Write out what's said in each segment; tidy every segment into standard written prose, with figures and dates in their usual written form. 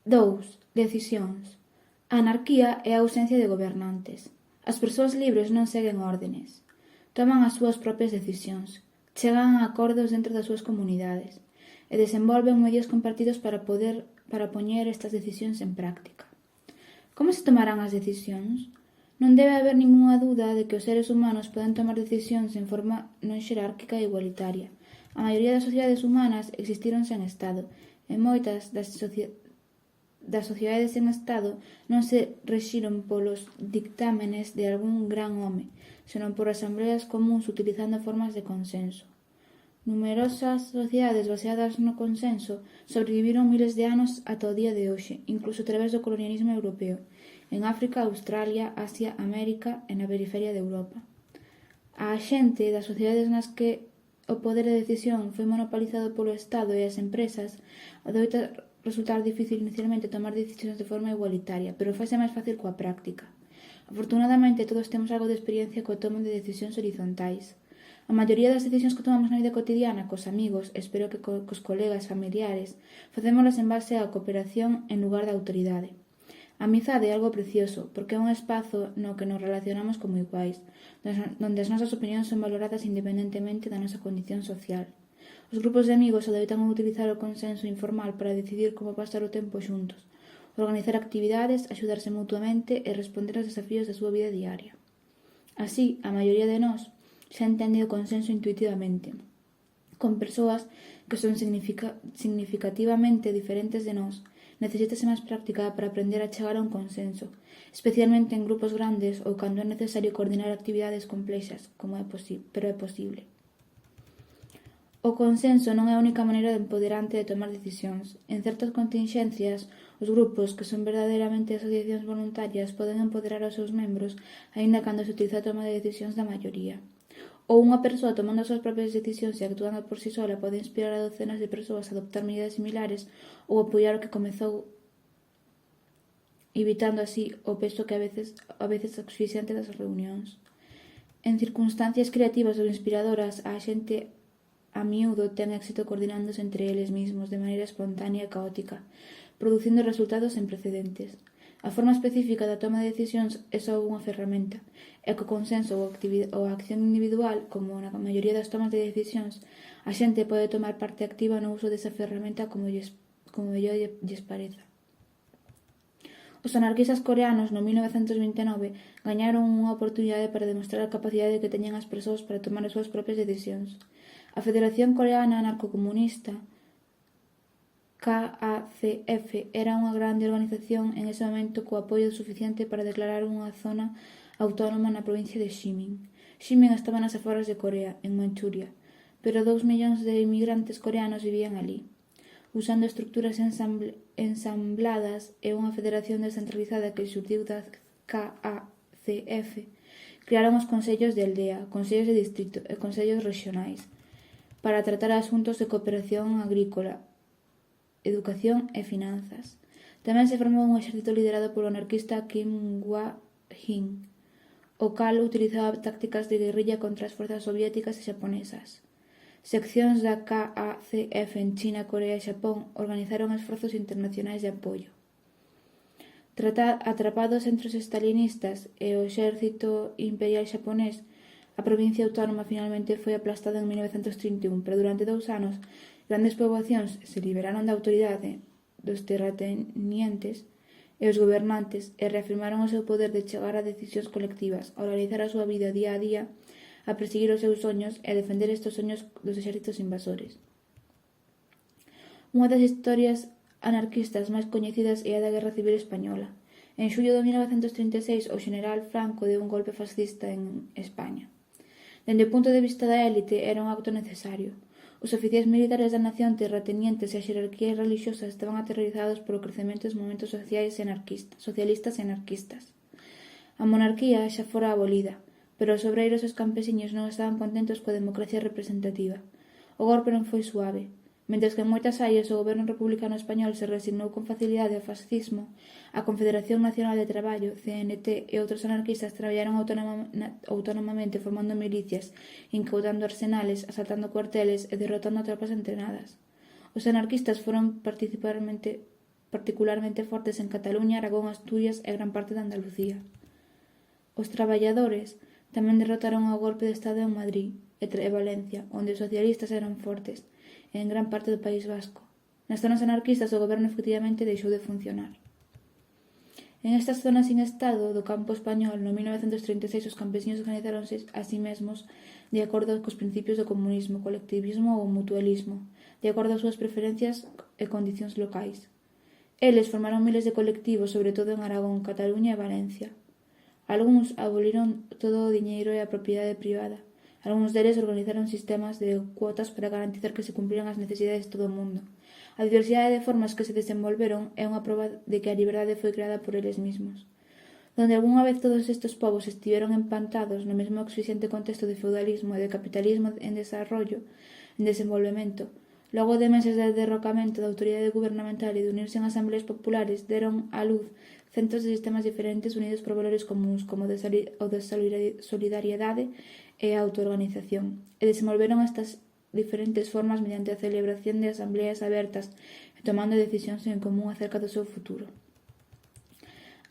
2. Decisións. A anarquía é a ausencia de gobernantes. As persoas libres non seguen órdenes. Toman as súas propias decisións, chegan a acordos dentro das súas comunidades e desenvolven medios compartidos para poñer estas decisións en práctica. Como se tomarán as decisións? Non debe haber ningunha dúda de que os seres humanos poden tomar decisións en forma non xerárquica e igualitaria. A maioría das sociedades humanas existiron sen Estado, e moitas das sociedades sen Estado non se rexiron polos dictámenes de algún gran home, senón por asambleas comúns utilizando formas de consenso. Numerosas sociedades baseadas no consenso sobreviviron miles de anos ata o día de hoxe, incluso a través do colonialismo europeo, en África, Australia, Asia, América e na periferia de Europa. A xente das sociedades nas que o poder de decisión foi monopolizado polo Estado e as empresas adoita resultar difícil inicialmente tomar decisións de forma igualitaria, pero faise máis fácil coa práctica. Afortunadamente, todos temos algo de experiencia coa toma de decisións horizontais. A maioría das decisións que tomamos na vida cotidiana, cos amigos, espero que cos colegas familiares, facémolas en base á cooperación en lugar da autoridade. A amizade é algo precioso, porque é un espazo no que nos relacionamos como iguais, donde as nosas opinións son valoradas independentemente da nosa condición social. Os grupos de amigos adoitan utilizar o consenso informal para decidir como pasar o tempo xuntos, organizar actividades, axudarse mutuamente e responder aos desafíos da súa vida diaria. Así, a maioría de nós xa entende o consenso intuitivamente. Con persoas que son significativamente diferentes de nós, necesítase máis práctica para aprender a chegar a un consenso, especialmente en grupos grandes ou cando é necesario coordinar actividades complexas, pero é posible. O consenso non é a única maneira empoderante de tomar decisións. En certas continxencias, os grupos, que son verdadeiramente asociacións voluntarias, poden empoderar aos seus membros, aínda cando se utiliza a toma de decisións da maioría. Ou unha persoa tomando as súas propias decisións e actuando por si sola pode inspirar a docenas de persoas a adoptar medidas similares ou apoiar o que comezou, evitando así o peso que a veces asfixiante das reunións. En circunstancias creativas ou inspiradoras, a xente a miúdo ten éxito coordinándose entre eles mesmos de maneira espontánea e caótica, producindo resultados sen precedentes. A forma específica da toma de decisións é só unha ferramenta, e co consenso ou a acción individual, como na maioría das tomas de decisións, a xente pode tomar parte activa no uso desa ferramenta como mellor lles pareza. Os anarquistas coreanos no 1929 gañaron unha oportunidade para demostrar a capacidade que teñen as persoas para tomar as súas propias decisións. A Federación Coreana Anarcocomunista, KACF, era unha grande organización en ese momento co apoio suficiente para declarar unha zona autónoma na provincia de Ximin. Ximin estaba nas aforas de Corea, en Manchuria, pero 2 millóns de inmigrantes coreanos vivían alí. Usando estructuras ensambladas e unha federación descentralizada que xurdiu da KACF, crearon os consellos de aldea, consellos de distrito e consellos rexionais para tratar asuntos de cooperación agrícola, educación e finanzas. Tamén se formou un exército liderado polo anarquista Kim Hwa-jin, o cal utilizaba tácticas de guerrilla contra as forzas soviéticas e xaponesas. Seccións da KACF en China, Corea e Xapón organizaron esforzos internacionais de apoio. Atrapados entre os stalinistas e o exército imperial xaponés, a provincia autónoma finalmente foi aplastada en 1931, pero durante 2 anos grandes poboacións se liberaron da autoridade dos terratenientes e os gobernantes e reafirmaron o seu poder de chegar a decisións colectivas, a realizar a súa vida día a día, a perseguir os seus soños e a defender estes soños dos exércitos invasores. Unha das historias anarquistas máis coñecidas é a da Guerra Civil Española. En xullo de 1936, o xeneral Franco deu un golpe fascista en España. Dende o punto de vista da élite, era un acto necesario. Os oficiais militares da nación, terratenientes e as xerarquías religiosas estaban aterrorizados polo crecemento dos movementos socialistas e anarquistas. A monarquía xa fora abolida, pero os obreiros e os campesiños non estaban contentos coa democracia representativa. O golpe non foi suave. Mentres que en moitas áreas o goberno republicano español se resignou con facilidade ao fascismo, a Confederación Nacional de Traballo, CNT, e outros anarquistas traballaron autónomamente formando milicias, incautando arsenales, asaltando cuarteles e derrotando tropas entrenadas. Os anarquistas foron particularmente particularmente fortes en Cataluña, Aragón, Asturias e gran parte de Andalucía. Os traballadores tamén derrotaron o golpe de Estado en Madrid e Valencia, onde os socialistas eran fortes, e en gran parte do País Vasco. Nas zonas anarquistas o goberno efectivamente deixou de funcionar. En estas zonas sin Estado do campo español, no 1936 os campesiños organizáronse a sí mesmos de acordo cos principios do comunismo, colectivismo ou mutualismo, de acordo ás súas preferencias e condicións locais. Eles formaron miles de colectivos, sobre todo en Aragón, Cataluña e Valencia. Algúns aboliron todo o diñeiro e a propiedade privada. Algúns deles organizaron sistemas de cuotas para garantizar que se cumpriran as necesidades de todo o mundo. A diversidade de formas que se desenvolveron é unha proba de que a liberdade foi creada por eles mesmos. Donde algunha vez todos estes povos estiveron empantados no mesmo exixente contexto de feudalismo e de capitalismo en desarrollo, en desenvolvemento, logo de meses de derrocamento da autoridade gubernamental e de unirse en asambleas populares, deron á luz centos de sistemas diferentes unidos por valores comuns, como o de solidariedade e a autoorganización, e desenvolveron estas diferentes formas mediante a celebración de asambleas abertas e tomando decisións en común acerca do seu futuro.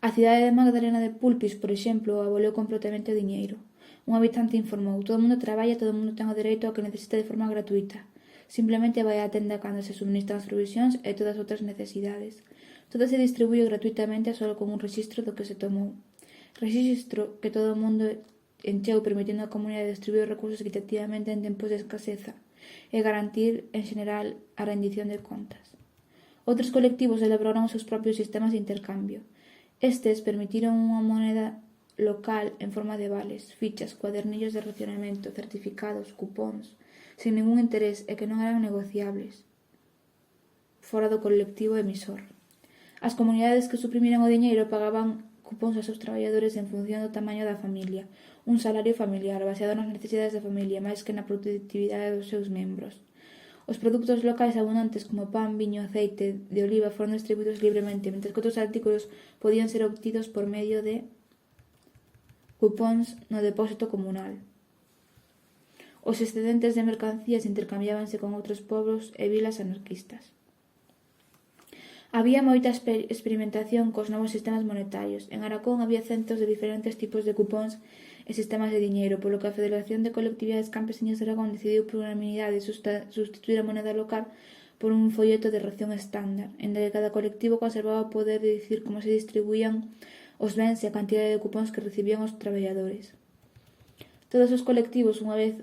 A cidade de Magdalena de Pulpis, por exemplo, aboleu completamente o diñeiro. Un habitante informou: todo o mundo traballa, todo o mundo ten o dereito ao que necesita de forma gratuita. Simplemente vai á tenda cando se suministran as provisións e todas as outras necesidades. Todo se distribuíu gratuitamente só con un rexistro do que se tomou. Rexistro que todo o mundo encheu, permitindo á comunidade distribuir os recursos equitativamente en tempos de escaseza e garantir, en xeral, a rendición de contas. Outros colectivos elaboraron os seus propios sistemas de intercambio. Estes permitiron unha moneda local en forma de vales, fichas, cuadernillos de racionamento, certificados, cupóns, sin ningún interés e que non eran negociables, fora do colectivo emisor. As comunidades que suprimiran o diñeiro pagaban cupóns aos seus traballadores en función do tamaño da familia, un salario familiar baseado nas necesidades da familia máis que na productividade dos seus membros. Os produtos locais abundantes como pan, viño, aceite de oliva foron distribuídos libremente, mentres que outros artículos podían ser obtidos por medio de cupóns no depósito comunal. Os excedentes de mercancías intercambiábanse con outros pobos e vilas anarquistas. Había moita experimentación cos novos sistemas monetarios. En Aragón había centos de diferentes tipos de cupóns e sistemas de diñeiro, polo que a Federación de Colectividades Campesiñas de Aragón decidiu por unanimidade substituir a moneda local por un folleto de ración estándar, en que cada colectivo conservaba o poder de dicir como se distribuían os bens e a cantidade de cupóns que recibían os traballadores. Todos os colectivos, unha vez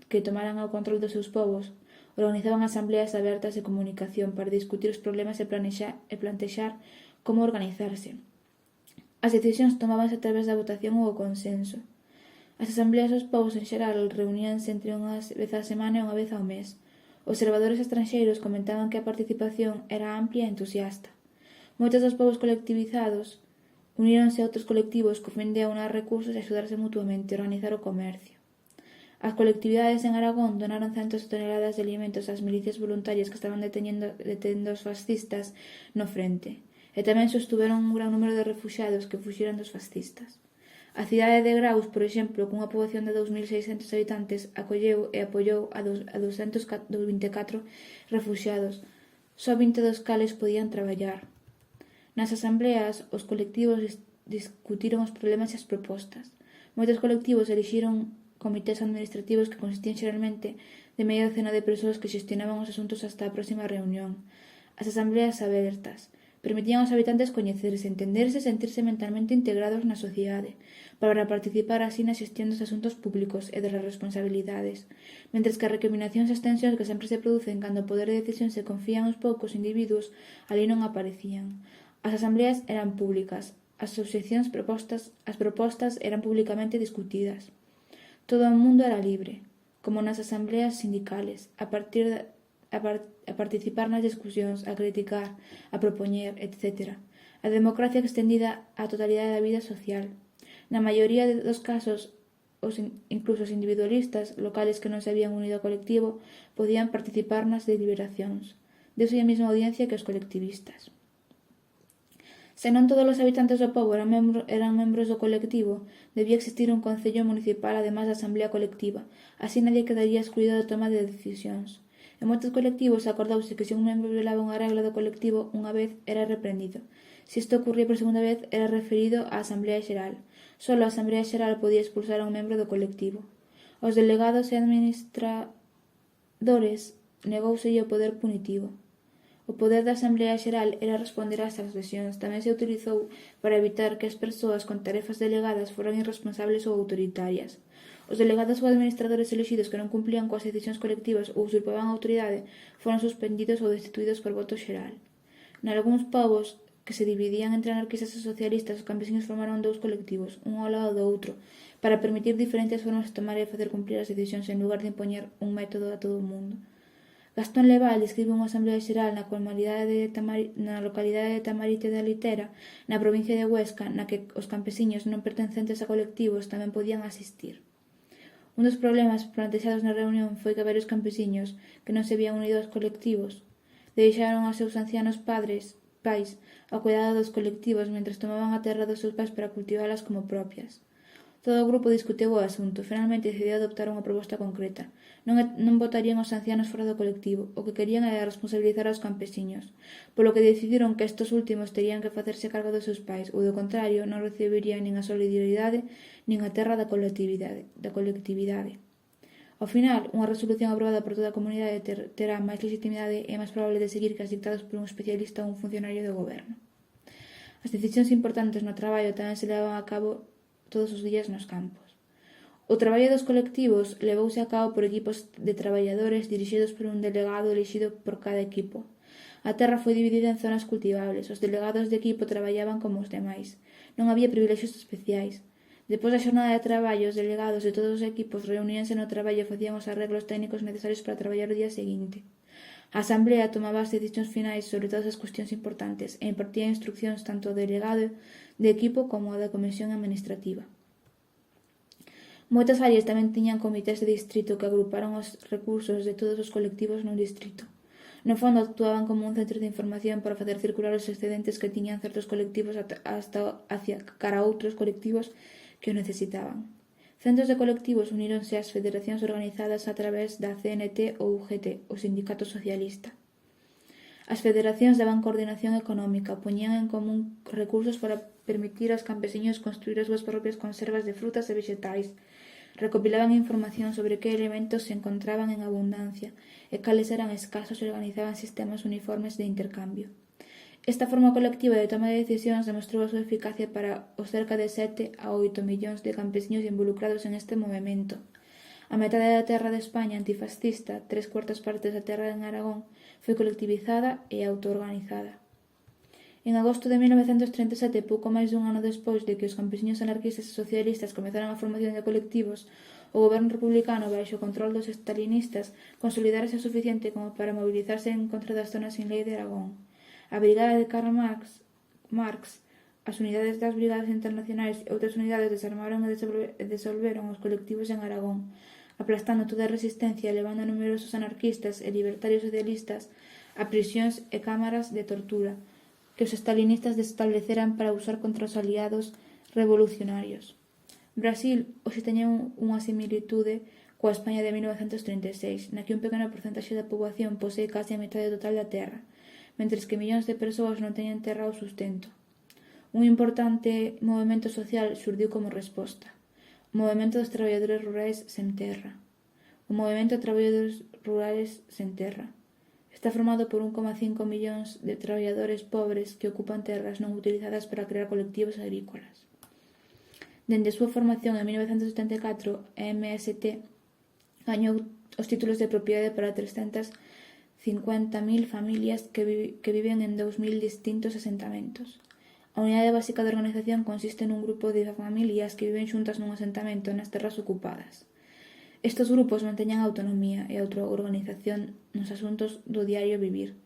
que tomaran o control dos seus povos, organizaban asambleas abertas de comunicación para discutir os problemas e plantexar como organizarse. As decisións tomábanse a través da votación ou o consenso. As asambleas dos povos en xeral reuníanse entre unha vez á semana e unha vez ao mes. Observadores estranxeiros comentaban que a participación era amplia e entusiasta. Moitos dos povos colectivizados uníronse a outros colectivos co fin de aunar recursos e axudarse mutuamente a organizar o comercio. As colectividades en Aragón donaron centos de toneladas de alimentos ás milicias voluntarias que estaban detendo os fascistas no frente, e tamén sostuveron un gran número de refuxiados que fuxiran dos fascistas. A cidade de Graus, por exemplo, cunha poboación de 2.600 habitantes, acolleu e apoiou a 224 refuxiados, só 20 dos cales podían traballar. Nas asambleas, os colectivos discutiron os problemas e as propostas. Moitos colectivos elixiron comités administrativos que consistían xeralmente de media docena de persoas que xestionaban os asuntos hasta a próxima reunión. As asambleas abertas permitían aos habitantes coñecerse, entenderse e sentirse mentalmente integrados na sociedade, para participar así na xestión dos asuntos públicos e das responsabilidades, mentres que as recriminacións e as tensións que sempre se producen cando o poder de decisión se confía aos poucos individuos ali non aparecían. As asambleas eran públicas, as propostas eran públicamente discutidas. Todo o mundo era libre, como nas asambleas sindicales, a participar nas discusións, a criticar, a propoñer, etc. A democracia extendida á totalidade da vida social. Na maioría dos casos, incluso os individualistas locales que non se habían unido ao colectivo podían participar nas deliberacións. Deuse a mesma audiencia que os colectivistas. Se non todos os habitantes do pobo eran membros do colectivo, debía existir un concello municipal ademais da asamblea colectiva, así nadie quedaría excluído da toma de decisións. En moitos colectivos acordouse que se un membro violaba unha regla do colectivo unha vez era reprendido. Se isto ocurría por segunda vez era referido á Asamblea Xeral. Solo a Asamblea Xeral podía expulsar a un membro do colectivo. Aos delegados e administradores negouselle o poder punitivo. O poder da Asamblea Xeral era responder ás transgresións. Tamén se utilizou para evitar que as persoas con tarefas delegadas foran irresponsables ou autoritarias. Os delegados ou administradores elixidos que non cumplían coas decisións colectivas ou usurpaban a autoridade foron suspendidos ou destituídos por voto xeral. Nalgúns povos que se dividían entre anarquistas e socialistas, os campesiños formaron dous colectivos, un ao lado do outro, para permitir diferentes formas de tomar e facer cumplir as decisións en lugar de impoñer un método a todo o mundo. Gastón Leval describe unha asamblea xeral na localidade de Tamarite da Litera, na provincia de Huesca, na que os campesiños non pertencentes a colectivos tamén podían asistir. Un dos problemas plantexados na reunión foi que varios campesiños que non se vían unidos aos colectivos deixaron aos seus ancianos pais ao cuidado dos colectivos mentres tomaban a terra dos seus pais para cultivalas como propias. Todo o grupo discutiu o asunto. Finalmente decidiu adoptar unha proposta concreta. Non botarían os ancianos fora do colectivo. O que querían era responsabilizar aos campesiños, polo que decidiron que estes últimos terían que facerse cargo dos seus pais, ou do contrario non recibirían nin a solidaridade nin a terra da colectividade. Ao final, unha resolución aprobada por toda a comunidade terá máis legitimidade e é máis probable de seguir que as dictadas por un especialista ou un funcionario do goberno. As decisións importantes no traballo tamén se levaban a cabo todos os días nos campos. O traballo dos colectivos levouse a cabo por equipos de traballadores dirixidos por un delegado elixido por cada equipo. A terra foi dividida en zonas cultivables. Os delegados de equipo traballaban como os demais. Non había privilexios especiais. Depois da xornada de traballo, os delegados de todos os equipos reuníanse no traballo e facían os arreglos técnicos necesarios para traballar o día seguinte. A asamblea tomaba as decisións finais sobre todas as cuestións importantes e impartía instruccións tanto ao delegado de equipo como ao da comisión administrativa. Moitas áreas tamén tiñan comités de distrito que agruparon os recursos de todos os colectivos nun distrito. No fondo, actuaban como un centro de información para facer circular os excedentes que tiñan certos colectivos hacia cara a outros colectivos que o necesitaban. Centos de colectivos uníronse ás federacións organizadas a través da CNT ou UGT, o Sindicato Socialista. As federacións daban coordinación económica, poñían en común recursos para permitir aos campesiños construir as súas propias conservas de frutas e vegetais, recopilaban información sobre que elementos se encontraban en abundancia e cales eran escasos e organizaban sistemas uniformes de intercambio. Esta forma colectiva de toma de decisións demostrou a súa eficacia para os cerca de 7 a 8 millóns de campesiños involucrados en este movemento. A metade da terra de España antifascista, 3/4 partes da terra en Aragón, foi colectivizada e autoorganizada. En agosto de 1937, pouco máis dun ano despois de que os campesiños anarquistas e socialistas comezaran a formación de colectivos, o goberno republicano, baixo o control dos stalinistas, consolidárase o suficiente como para mobilizarse en contra das zonas sin lei de Aragón. A brigada de Karl Marx, as unidades das brigadas internacionais e outras unidades desarmaron e disolveron os colectivos en Aragón, aplastando toda a resistencia e levando a numerosos anarquistas e libertarios socialistas a prisións e cámaras de tortura que os stalinistas estableceran para usar contra os aliados revolucionarios. Brasil hoxe teña unha similitude coa España de 1936, na que un pequeno porcentaxe da poboación posee case a metade total da terra, mentres que millóns de persoas non teñen terra ao sustento. Un importante movemento social xurdiu como resposta. O movemento dos traballadores rurais sen terra. O movemento de traballadores rurais sen terra. Está formado por 1,5 millóns de traballadores pobres que ocupan terras non utilizadas para crear colectivos agrícolas. Dende a súa formación en 1974, a MST gañou os títulos de propiedade para 350.000 familias que viven en 2.000 distintos asentamentos. A unidade básica de organización consiste nun grupo de familias que viven xuntas nun asentamento nas terras ocupadas. Estes grupos manteñen autonomía e autoorganización nos asuntos do diario vivir.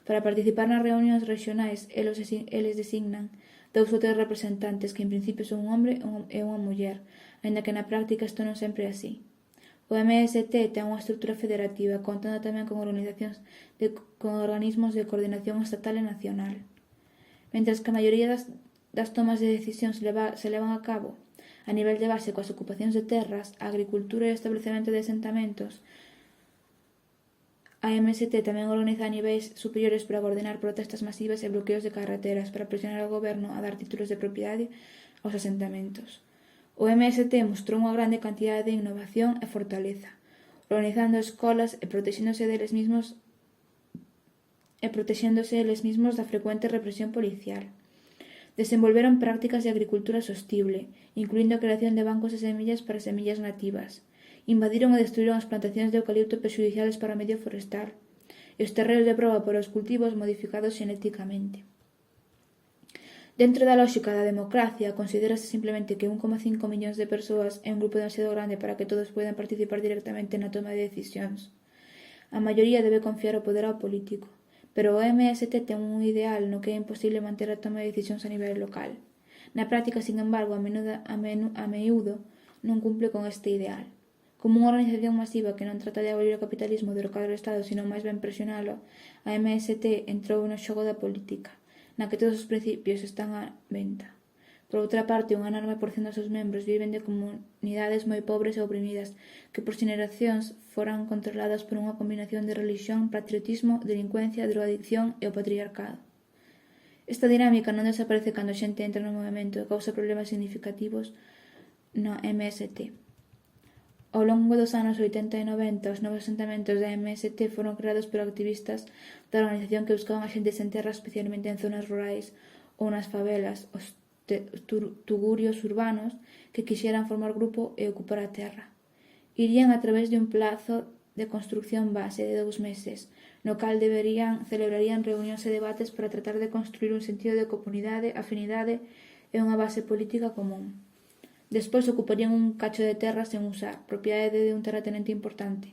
Para participar nas reunións regionais, eles designan 2 ou 3 representantes que en principio son un hombre e unha muller, aínda que na práctica isto non sempre é así. O MST ten unha estrutura federativa, contando tamén con organismos de coordinación estatal e nacional. Mentres que a maioría das tomas de decisión se levan a cabo a nivel de base coas ocupacións de terras, a agricultura e o establecemento de asentamentos, A MST tamén organiza a niveis superiores para coordinar protestas masivas e bloqueos de carreteras para presionar ao goberno a dar títulos de propiedade aos asentamentos. O MST mostrou unha grande cantidade de innovación e fortaleza, organizando escolas e protexéndose eles mesmos da frecuente represión policial. Desenvolveron prácticas de agricultura sostible, incluindo a creación de bancos de semillas para semillas nativas. Invadiron e destruíron as plantacións de eucalipto perxudiciales para o medio forestal e os terreos de proba para os cultivos modificados xenéticamente. Dentro da lóxica da democracia, considérase simplemente que 1,5 millóns de persoas é un grupo demasiado grande para que todos poidan participar directamente na toma de decisións. A maioría debe confiar o poder ao político, pero o MST ten un ideal no que é imposible manter a toma de decisións a nivel local. Na práctica, sin embargo, a miúdo non cumple con este ideal. Como unha organización masiva que non trata de abolir o capitalismo ou derrocar o Estado, sino máis ben presionalo, a MST entrou no xogo da política, na que todos os principios están á venta. Por outra parte, unha enorme porción dos seus membros viven de comunidades moi pobres e oprimidas, que por xeracións foran controladas por unha combinación de religión, patriotismo, delincuencia, drogadicción e o patriarcado. Esta dinámica non desaparece cando a xente entra no movimento e causa problemas significativos na MST. Ao longo dos anos 80 e 90, os novos asentamentos da MST foron creados por activistas da organización que buscaban a xente sen terra, especialmente en zonas rurais ou nas favelas, os tugurios urbanos que quixeran formar grupo e ocupar a terra. Irían a través de un plazo de construcción base de 2 meses, no cal celebrarían reunións e debates para tratar de construir un sentido de comunidade, afinidade e unha base política común. Despois ocuparían un cacho de terra sen usar, propiedade de un terratenente importante,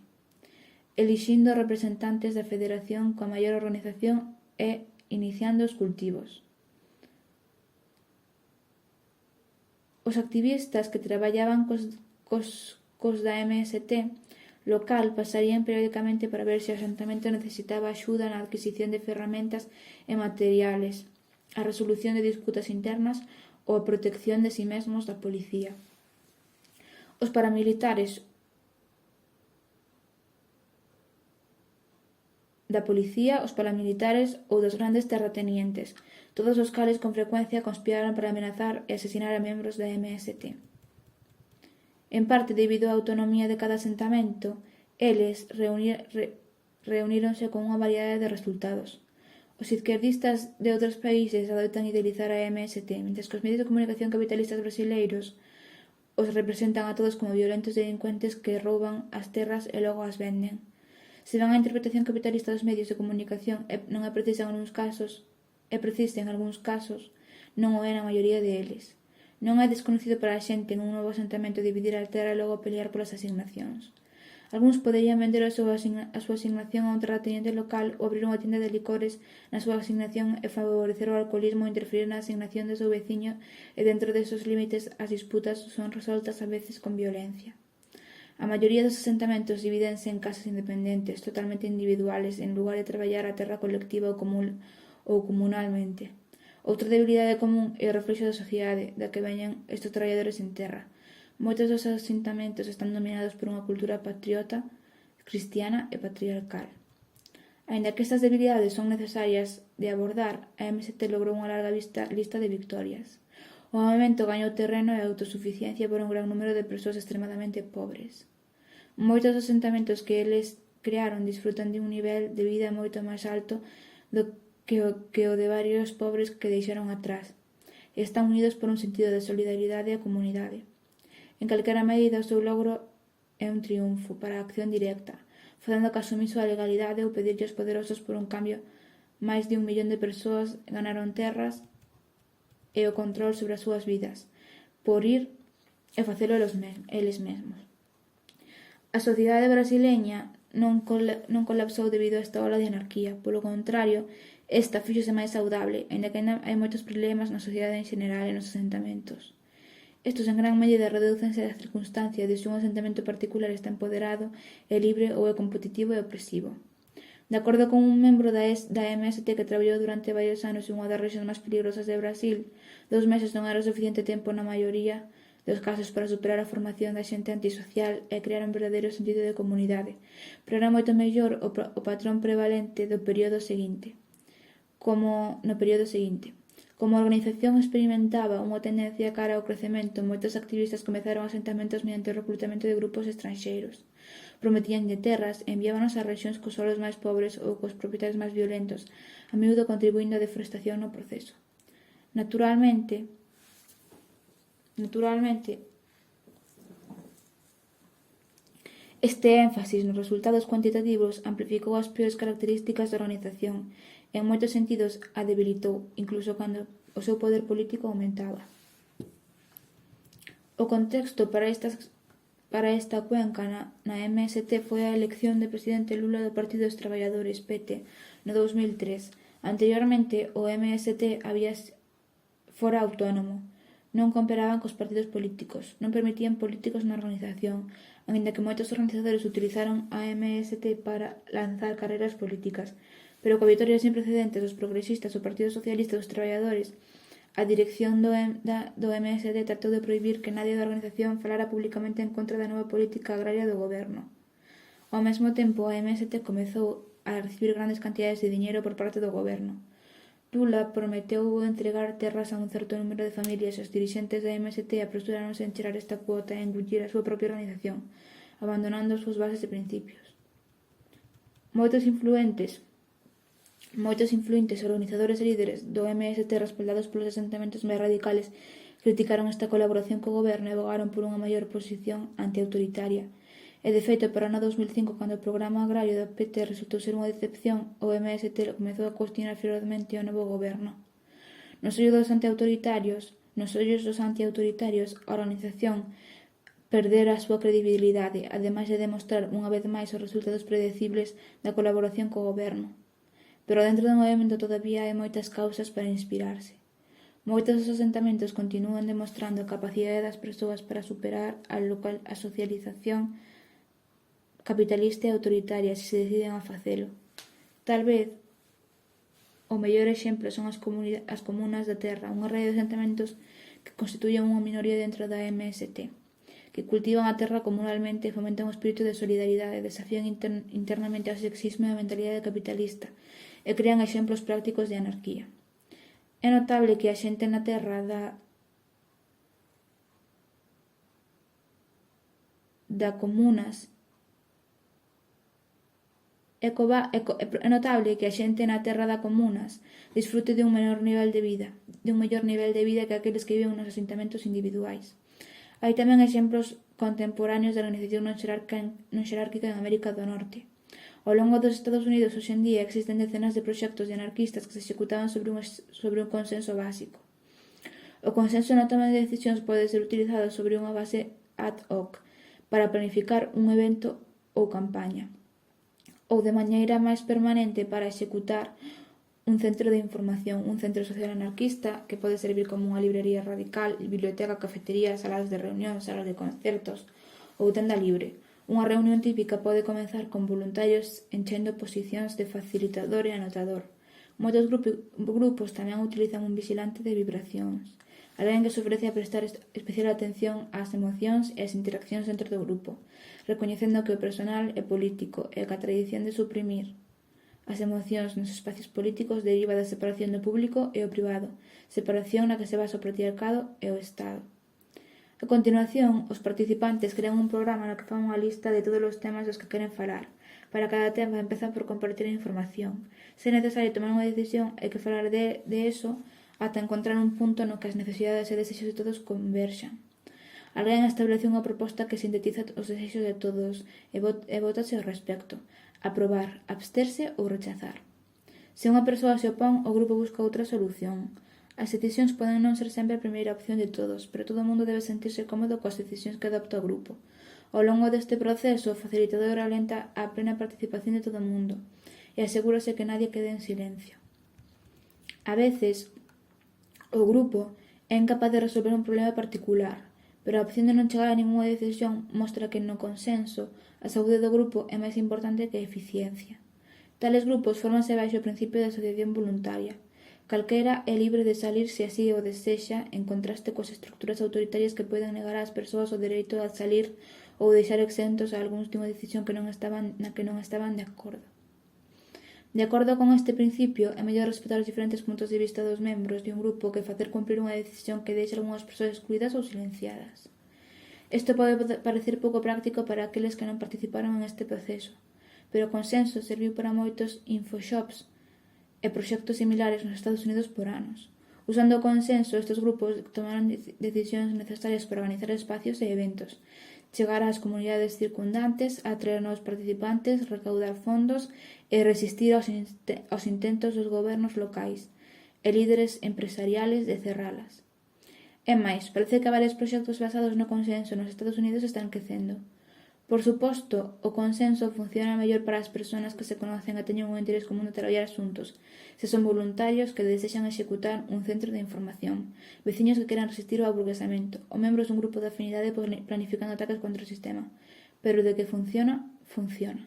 elixindo representantes da federación coa maior organización e iniciando os cultivos. Os activistas que traballaban cos da MST local pasarían periódicamente para ver se o asentamento necesitaba axuda na adquisición de ferramentas e materiales, a resolución de disputas internas ou a protección de si mesmos da policía. Os paramilitares ou dos grandes terratenientes, todos os cales con frecuencia conspiraron para amenazar e asesinar a membros da MST. En parte debido á autonomía de cada asentamento, eles reuníronse con unha variedade de resultados. Os izquierdistas de outros países adoitan idealizar a MST, mentres que os medios de comunicación capitalistas brasileiros os representan a todos como violentos delincuentes que rouban as terras e logo as venden. Se ben a interpretación capitalista dos medios de comunicación non é precisa en algúns casos, non o é na maioría deles. Non é desconocido para a xente en un novo asentamento dividir a terra e logo pelear polas asignacións. Algúns poderían vender a súa asignación a un terrateniente local ou abrir unha tienda de licores na súa asignación e favorecer o alcoholismo ou interferir na asignación do seu veciño, e dentro desos límites as disputas son resoltas a veces con violencia. A maioría dos asentamentos divídense en casas independentes, totalmente individuales, en lugar de traballar a terra colectiva ou comunalmente. Outra debilidade común é o reflexo da sociedade da que veñen estes traballadores en terra. Moitos dos asentamentos están dominados por unha cultura patriota, cristiana e patriarcal. Aínda que estas debilidades son necesarias de abordar, a MST logrou unha larga lista de victorias. O movimento gañou terreno e autosuficiencia por un gran número de persoas extremadamente pobres. Moitos dos asentamentos que eles crearon disfrutan de un nivel de vida moito máis alto do que o de varios pobres que deixaron atrás, e están unidos por un sentido de solidaridade e comunidade. En calquera medida, o seu logro é un triunfo para a acción directa, facendo caso omiso á legalidade ou pedirlle aos poderosos por un cambio. Máis de 1 millón de persoas ganaron terras e o control sobre as súas vidas, por ir e facelo eles mesmos. A sociedade brasileña non colapsou debido a esta ola de anarquía, polo contrario, esta fíxose máis saudable, aínda que ainda hai moitos problemas na sociedade en xeral e nos asentamentos. Estos en gran medida redúcense á circunstancia de se un asentamento particular está empoderado, é libre ou é competitivo e opresivo. De acordo con un membro da MST que traballou durante varios anos en unha das rexións máis peligrosas de Brasil, 2 meses non era o suficiente tempo na maioría dos casos para superar a formación da xente antisocial e crear un verdadeiro sentido de comunidade, pero era moito mellor o patrón prevalente do período seguinte. Como a organización experimentaba unha tendencia cara ao crecemento, moitos activistas comezaron asentamentos mediante o recrutamento de grupos estranxeiros. Prometíanlle terras e enviábanos a rexións cos solos máis pobres ou cos propietarios máis violentos, a miúdo contribuindo á deforestación no proceso. Naturalmente, este énfasis nos resultados cuantitativos amplificou as peores características da organización e en moitos sentidos a debilitou, incluso cando o seu poder político aumentaba. O contexto para esta cuenca na MST foi a elección de presidente Lula do Partido dos Traballadores, PT, no 2003. Anteriormente, o MST fora autónomo. Non cooperaban cos partidos políticos, non permitían políticos na organización, aínda que moitos organizadores utilizaron a MST para lanzar carreiras políticas, pero coa vitoria sen precedentes dos progresistas, o Partido Socialista dos Traballadores, a dirección do MST tratou de prohibir que nadie da organización falara públicamente en contra da nova política agraria do goberno. Ao mesmo tempo, a MST comezou a recibir grandes cantidades de diñeiro por parte do goberno. Lula prometeu entregar terras a un certo número de familias e os dirixentes da MST apresuraronse en cherar esta cuota e engullir a súa propia organización, abandonando as súas bases e principios. Moitos influentes organizadores e líderes do MST respaldados polos asentamentos máis radicales criticaron esta colaboración co goberno e abogaron por unha maior posición antiautoritaria. E de feito, para o ano 2005, cando o programa agrario da PT resultou ser unha decepción, o MST comezou a cuestionar ferozmente o novo goberno. Nos ollos dos antiautoritarios, a organización perdera a súa credibilidade, ademais de demostrar unha vez máis os resultados predecibles da colaboración co goberno. Pero dentro do movimento todavía hai moitas causas para inspirarse. Moitos dos asentamentos continúan demostrando a capacidade das persoas para superar a socialización capitalista e autoritaria se se deciden a facelo. Tal vez, o mellor exemplo son as comunas da terra, unha rede de asentamentos que constituyen unha minoría dentro da MST, que cultivan a terra comunalmente e fomentan o espírito de solidaridade, desafían internamente ao sexismo e a mentalidade capitalista, e crean exemplos prácticos de anarquía. É notable que a xente na terra da comunas disfrute dun mellor nivel de vida que aqueles que viven nos asentamentos individuais. Hai tamén exemplos contemporáneos de organización non xerárquica en América do Norte. Ao longo dos Estados Unidos, hoxe en día, existen decenas de proxectos de anarquistas que se executaban sobre un consenso básico. O consenso na toma de decisións pode ser utilizado sobre unha base ad hoc para planificar un evento ou campaña, ou de maneira máis permanente para executar un centro de información, un centro social anarquista que pode servir como unha librería radical, biblioteca, cafetería, salas de reunión, salas de concertos ou tenda libre. Unha reunión típica pode comezar con voluntarios enchendo posicións de facilitador e anotador. Moitos grupos tamén utilizan un vigilante de vibracións, alguén que se ofrece a prestar especial atención ás emocións e ás interaccións dentro do grupo, recoñecendo que o personal é político e que a tradición de suprimir as emocións nos espacios políticos deriva da separación do público e o privado, separación na que se basa o patriarcado e o Estado. A continuación, os participantes crean un programa no que fan unha lista de todos os temas dos que queren falar. Para cada tema empezan por compartir a información. Se é necesario tomar unha decisión, hai que falar de eso ata encontrar un punto no que as necesidades e desexos de todos converxan. Alguén establece unha proposta que sintetiza os desexos de todos e vótase ao respecto. Aprobar, absterse ou rechazar. Se unha persoa se opón, o grupo busca outra solución. As decisións poden non ser sempre a primeira opción de todos, pero todo o mundo debe sentirse cómodo coas decisións que adopta o grupo. Ao longo deste proceso, o facilitador alenta a plena participación de todo o mundo e asegúrase que nadie quede en silencio. A veces, o grupo é incapaz de resolver un problema particular, pero a opción de non chegar a ningunha decisión mostra que no consenso a saúde do grupo é máis importante que a eficiencia. Tales grupos fórmanse baixo o principio de asociación voluntaria. Calquera é libre de salir se así o desexa, en contraste coas estructuras autoritarias que poden negar ás persoas o dereito a salir ou deixar exentos a algúns dunha decisión na que non estaban de acordo. De acordo con este principio, é mellor respetar os diferentes puntos de vista dos membros de un grupo que facer cumprir unha decisión que deixa algunhas persoas excluídas ou silenciadas. Isto pode parecer pouco práctico para aqueles que non participaron en este proceso, pero o consenso serviu para moitos infoshops e proxectos similares nos Estados Unidos por anos. Usando o consenso, estes grupos tomaron decisións necesarias para organizar espacios e eventos, chegar ás comunidades circundantes, atraer novos participantes, recaudar fondos e resistir aos intentos dos gobernos locais e líderes empresariales de cerralas. É máis, parece que varios proxectos basados no consenso nos Estados Unidos están crecendo. Por suposto, o consenso funciona mellor para as persoas que se conocen e teñen un interés común de traballar xuntos, se son voluntarios que desexan executar un centro de información, veciños que queran resistir ao aburguesamento, ou membros dun grupo de afinidade planificando ataques contra o sistema. Pero de que funciona, funciona.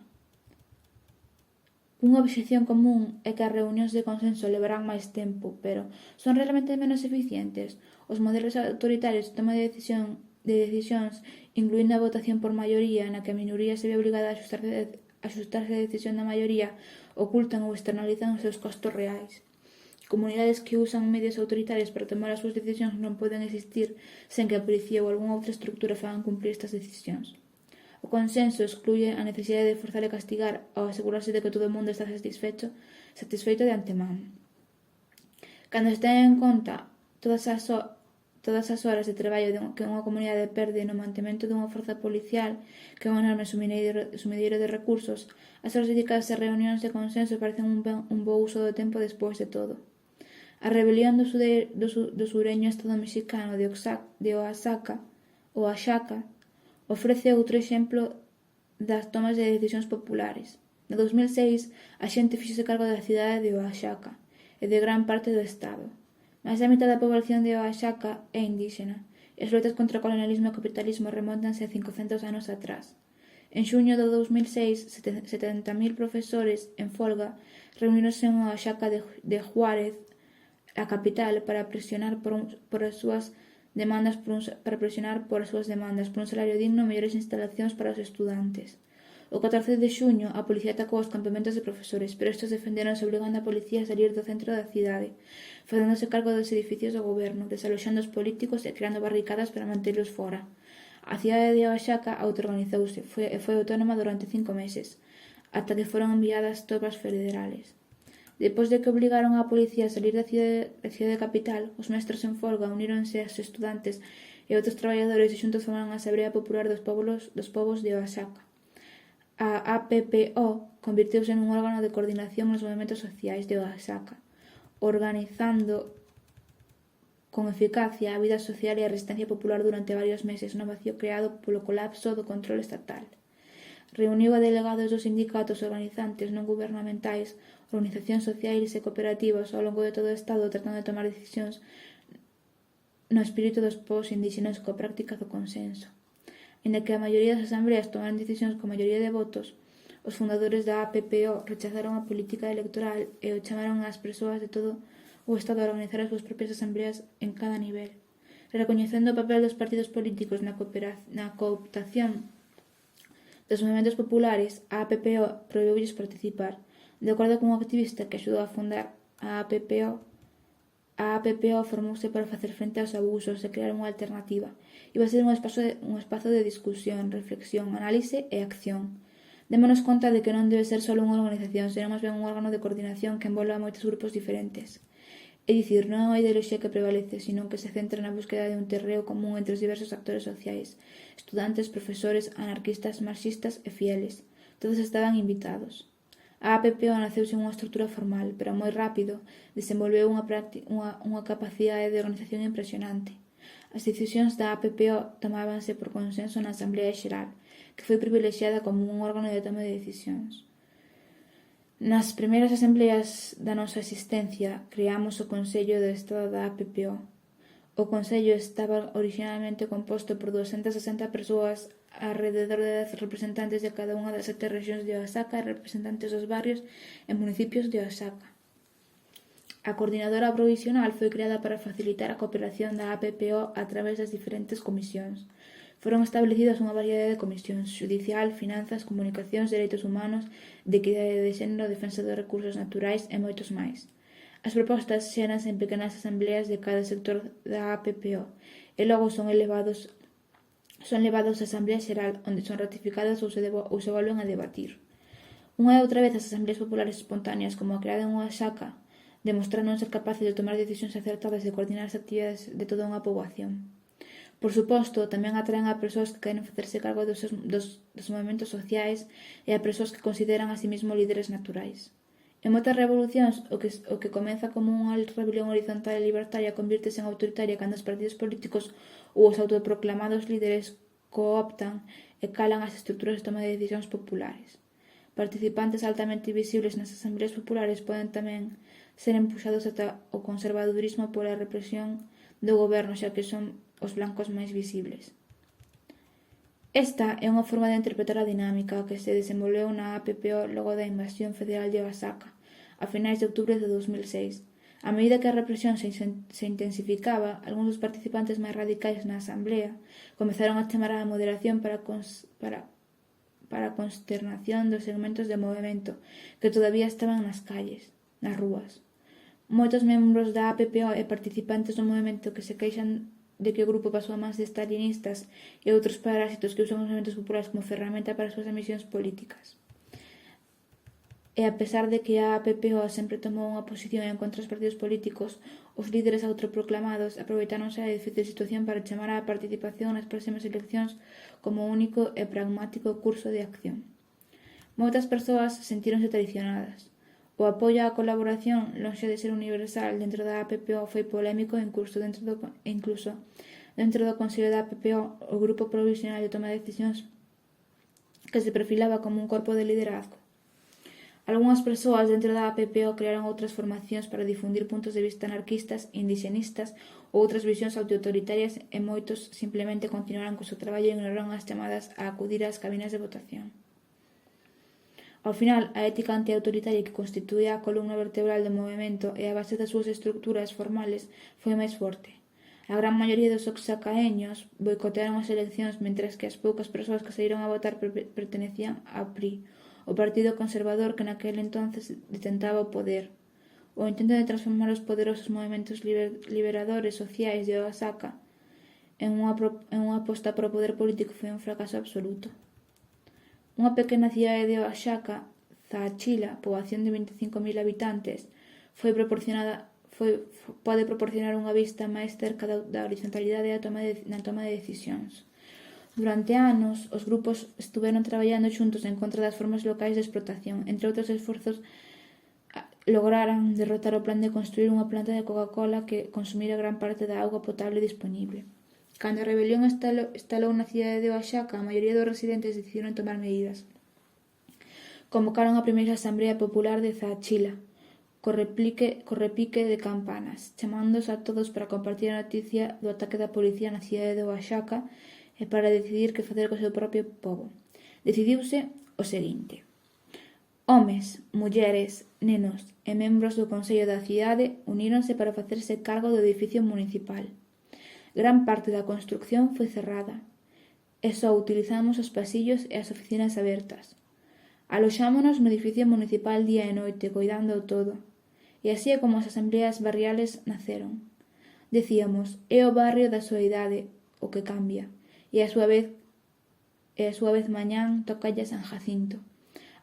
Unha obxección común é que as reunións de consenso levarán máis tempo, pero son realmente menos eficientes? Os modelos autoritarios de toma de decisións, incluindo a votación por maioría, na que a minoría se ve obligada a axustarse á decisión da maioría, ocultan ou externalizan os seus costos reais. Comunidades que usan medios autoritarios para tomar as súas decisións non poden existir sen que a policía ou algunha outra estructura fagan cumprir estas decisións. O consenso excluye a necesidade de forzar e castigar ao asegurarse de que todo o mundo está satisfeito de antemán. Cando se ten en conta todas as horas de traballo que unha comunidade perde no mantemento dunha forza policial que é un enorme sumideiro de recursos, as horas dedicadas a reunións de consenso parecen un bo uso do tempo despois de todo. A rebelión do sureño estado mexicano de Oaxaca ofrece outro exemplo das tomas de decisións populares. No 2006, a xente fíxose cargo da cidade de Oaxaca e de gran parte do estado. Máis da mitad da población de Oaxaca é indíxena, e as loitas contra o colonialismo e o capitalismo remontanse a 500 anos atrás. En xuño do 2006, 70.000 profesores en folga reunironse en Oaxaca de Juárez, a capital, para presionar por as súas demandas por un salario digno e mellores instalacións para os estudantes. O 14 de xuño, a policía atacou os campamentos de profesores, pero estes defenderonse obligando a policía a salir do centro da cidade, facéndose cargo dos edificios do goberno, desaloxando os políticos e creando barricadas para mantelos fora. A cidade de Oaxaca autoorganizouse e foi autónoma durante 5 meses, ata que foron enviadas tropas federales. Depois de que obligaron á policía a salir da cidade capital, os mestres en folga uníronse aos estudantes e outros traballadores e xuntos formaron a Asamblea Popular dos Povos de Oaxaca. A APPO convirteuse nun órgano de coordinación nos movementos sociais de Oaxaca, organizando con eficacia a vida social e a resistencia popular durante varios meses no vacío creado polo colapso do control estatal. Reuniu a delegados dos sindicatos organizantes non gubernamentais, organizacións sociais e cooperativas ao longo de todo o Estado tratando de tomar decisións no espírito dos povos indígenas coa práctica do consenso. Inda que a maioría das asambleas tomaron decisións con maioría de votos, os fundadores da APPO rechazaron a política electoral e chamaron ás persoas de todo o Estado a organizar as súas propias asambleas en cada nivel. Recoñecendo o papel dos partidos políticos na cooptación dos movementos populares, a APPO prohibiulles participar. De acordo con un activista que axudou a fundar a APPO formouse para facer frente aos abusos e crear unha alternativa. Iba a ser un espazo de discusión, reflexión, análise e acción. Démonos conta de que non debe ser só unha organización, senón máis ben un órgano de coordinación que envolva a moitos grupos diferentes. É dicir, non é unha ideoloxía que prevalece, sino que se centra na búsqueda de un terreo común entre os diversos actores sociais, estudantes, profesores, anarquistas, marxistas e fieles. Todos estaban invitados. A APPO naceu sen unha estrutura formal, pero moi rápido desenvolveu unha capacidade de organización impresionante. As decisións da APPO tomábanse por consenso na Asamblea Xeral, que foi privilexiada como un órgano de toma de decisións. Nas primeiras asambleas da nosa existencia creamos o Consello de Estado da APPO. O Consello estaba originalmente composto por 260 persoas, alrededor de 10 representantes de cada unha das 7 rexións de Oaxaca e representantes dos barrios e municipios de Oaxaca. A coordinadora provisional foi creada para facilitar a cooperación da APPO a través das diferentes comisións. Foron establecidas unha variedade de comisións: xudicial, finanzas, comunicacións, dereitos humanos, de equidade de xénero, defensa dos recursos naturais e moitos máis. As propostas xéranse en pequenas asambleas de cada sector da APPO e logo son levados á Asamblea Xeral, onde son ratificadas ou se volven a debatir. Unha e outra vez as asambleas populares espontáneas, como a creada en Oaxaca, demostraron non ser capaces de tomar decisións acertadas e de coordinar as actividades de toda unha poboación. Por suposto, tamén atraen a persoas que queren facerse cargo dos movementos sociais e a persoas que consideran a sí mesmo líderes naturais. En moitas revolucións, o que comeza como unha rebelión horizontal e libertaria convírtese en autoritaria cando os partidos políticos ou os autoproclamados líderes cooptan e calan as estruturas de toma de decisións populares. Participantes altamente visibles nas asambleas populares poden tamén ser empuxados ata o conservadurismo pola represión do goberno, xa que son os blancos máis visibles. Esta é unha forma de interpretar a dinámica que se desenvolveu na APPO logo da invasión federal de Oaxaca, a finais de outubro de 2006. A medida que a represión se intensificaba, algúns dos participantes máis radicais na asamblea comezaron a chamar á moderación para consternación dos segmentos do movemento que todavía estaban nas calles, nas rúas. Moitos membros da APPO e participantes do movemento que se queixan de que o grupo pasou a mans de stalinistas e outros parásitos que usan os movementos populares como ferramenta para as súas ambicións políticas. E a pesar de que a APPO sempre tomou unha posición en contra dos partidos políticos, os líderes autoproclamados aproveitáronse a difícil situación para chamar á participación nas próximas eleccións como único e pragmático curso de acción. Moitas persoas sentíronse traicionadas. O apoio á colaboración, lonxe de ser universal dentro da APPO, foi polémico e incluso dentro do Consello da APPO, o Grupo Provisional de Toma de Decisións, que se perfilaba como un corpo de liderazgo. Algunhas persoas dentro da APPO crearon outras formacións para difundir puntos de vista anarquistas, indigenistas ou outras visións autoritarias e moitos simplemente continuaron co seu traballo e ignoraron as chamadas a acudir ás cabinas de votación. Ao final, a ética antiautoritaria que constitúe a columna vertebral do movemento e a base das súas estruturas formales foi máis forte. A gran maioría dos oaxacaeños boicotearon as eleccións, mentres que as poucas persoas que saíron a votar pertenecían ao PRI, o partido conservador que naquel entonces detentaba o poder. O intento de transformar os poderosos movementos liberadores sociais de Oaxaca en unha aposta para o poder político foi un fracaso absoluto. Unha pequena cidade de Oaxaca, Zaachila, poboación de 25.000 habitantes, pode proporcionar unha vista máis cerca da horizontalidade na toma de decisións. Durante anos, os grupos estuveron traballando xuntos en contra das formas locais de explotación. Entre outros esforzos, lograran derrotar o plan de construir unha planta de Coca-Cola que consumira gran parte da auga potable disponible. Cando a rebelión estalou na cidade de Oaxaca, a maioría dos residentes decidiron tomar medidas. Convocaron a primeira asamblea popular de Zaachila, co repique de campanas, chamándos a todos para compartir a noticia do ataque da policía na cidade de Oaxaca e para decidir que facer co seu propio pobo. Decidiuse o seguinte: homes, mulleres, nenos e membros do Consello da cidade uníronse para facerse cargo do edificio municipal. Gran parte da construcción foi cerrada e só utilizamos os pasillos e as oficinas abertas. Aloxámonos no edificio municipal día e noite, coidando todo. E así é como as asambleas barriales naceron. Decíamos, é o barrio da súa idade o que cambia, e a súa vez mañán tocalle San Jacinto.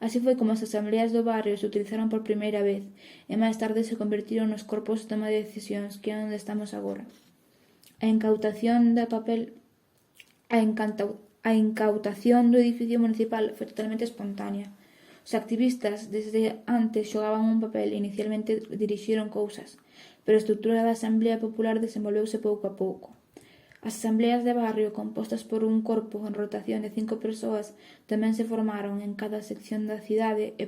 Así foi como as asambleas do barrio se utilizaron por primeira vez e máis tarde se convertiron nos corpos de toma de decisións que é onde estamos agora. A incautación do edificio municipal foi totalmente espontánea. Os activistas desde antes xogaban un papel e inicialmente dirixiron cousas, pero a estrutura da Asamblea Popular desenvolveuse pouco a pouco. As asambleas de barrio, compostas por un corpo en rotación de 5 persoas, tamén se formaron en cada sección da cidade e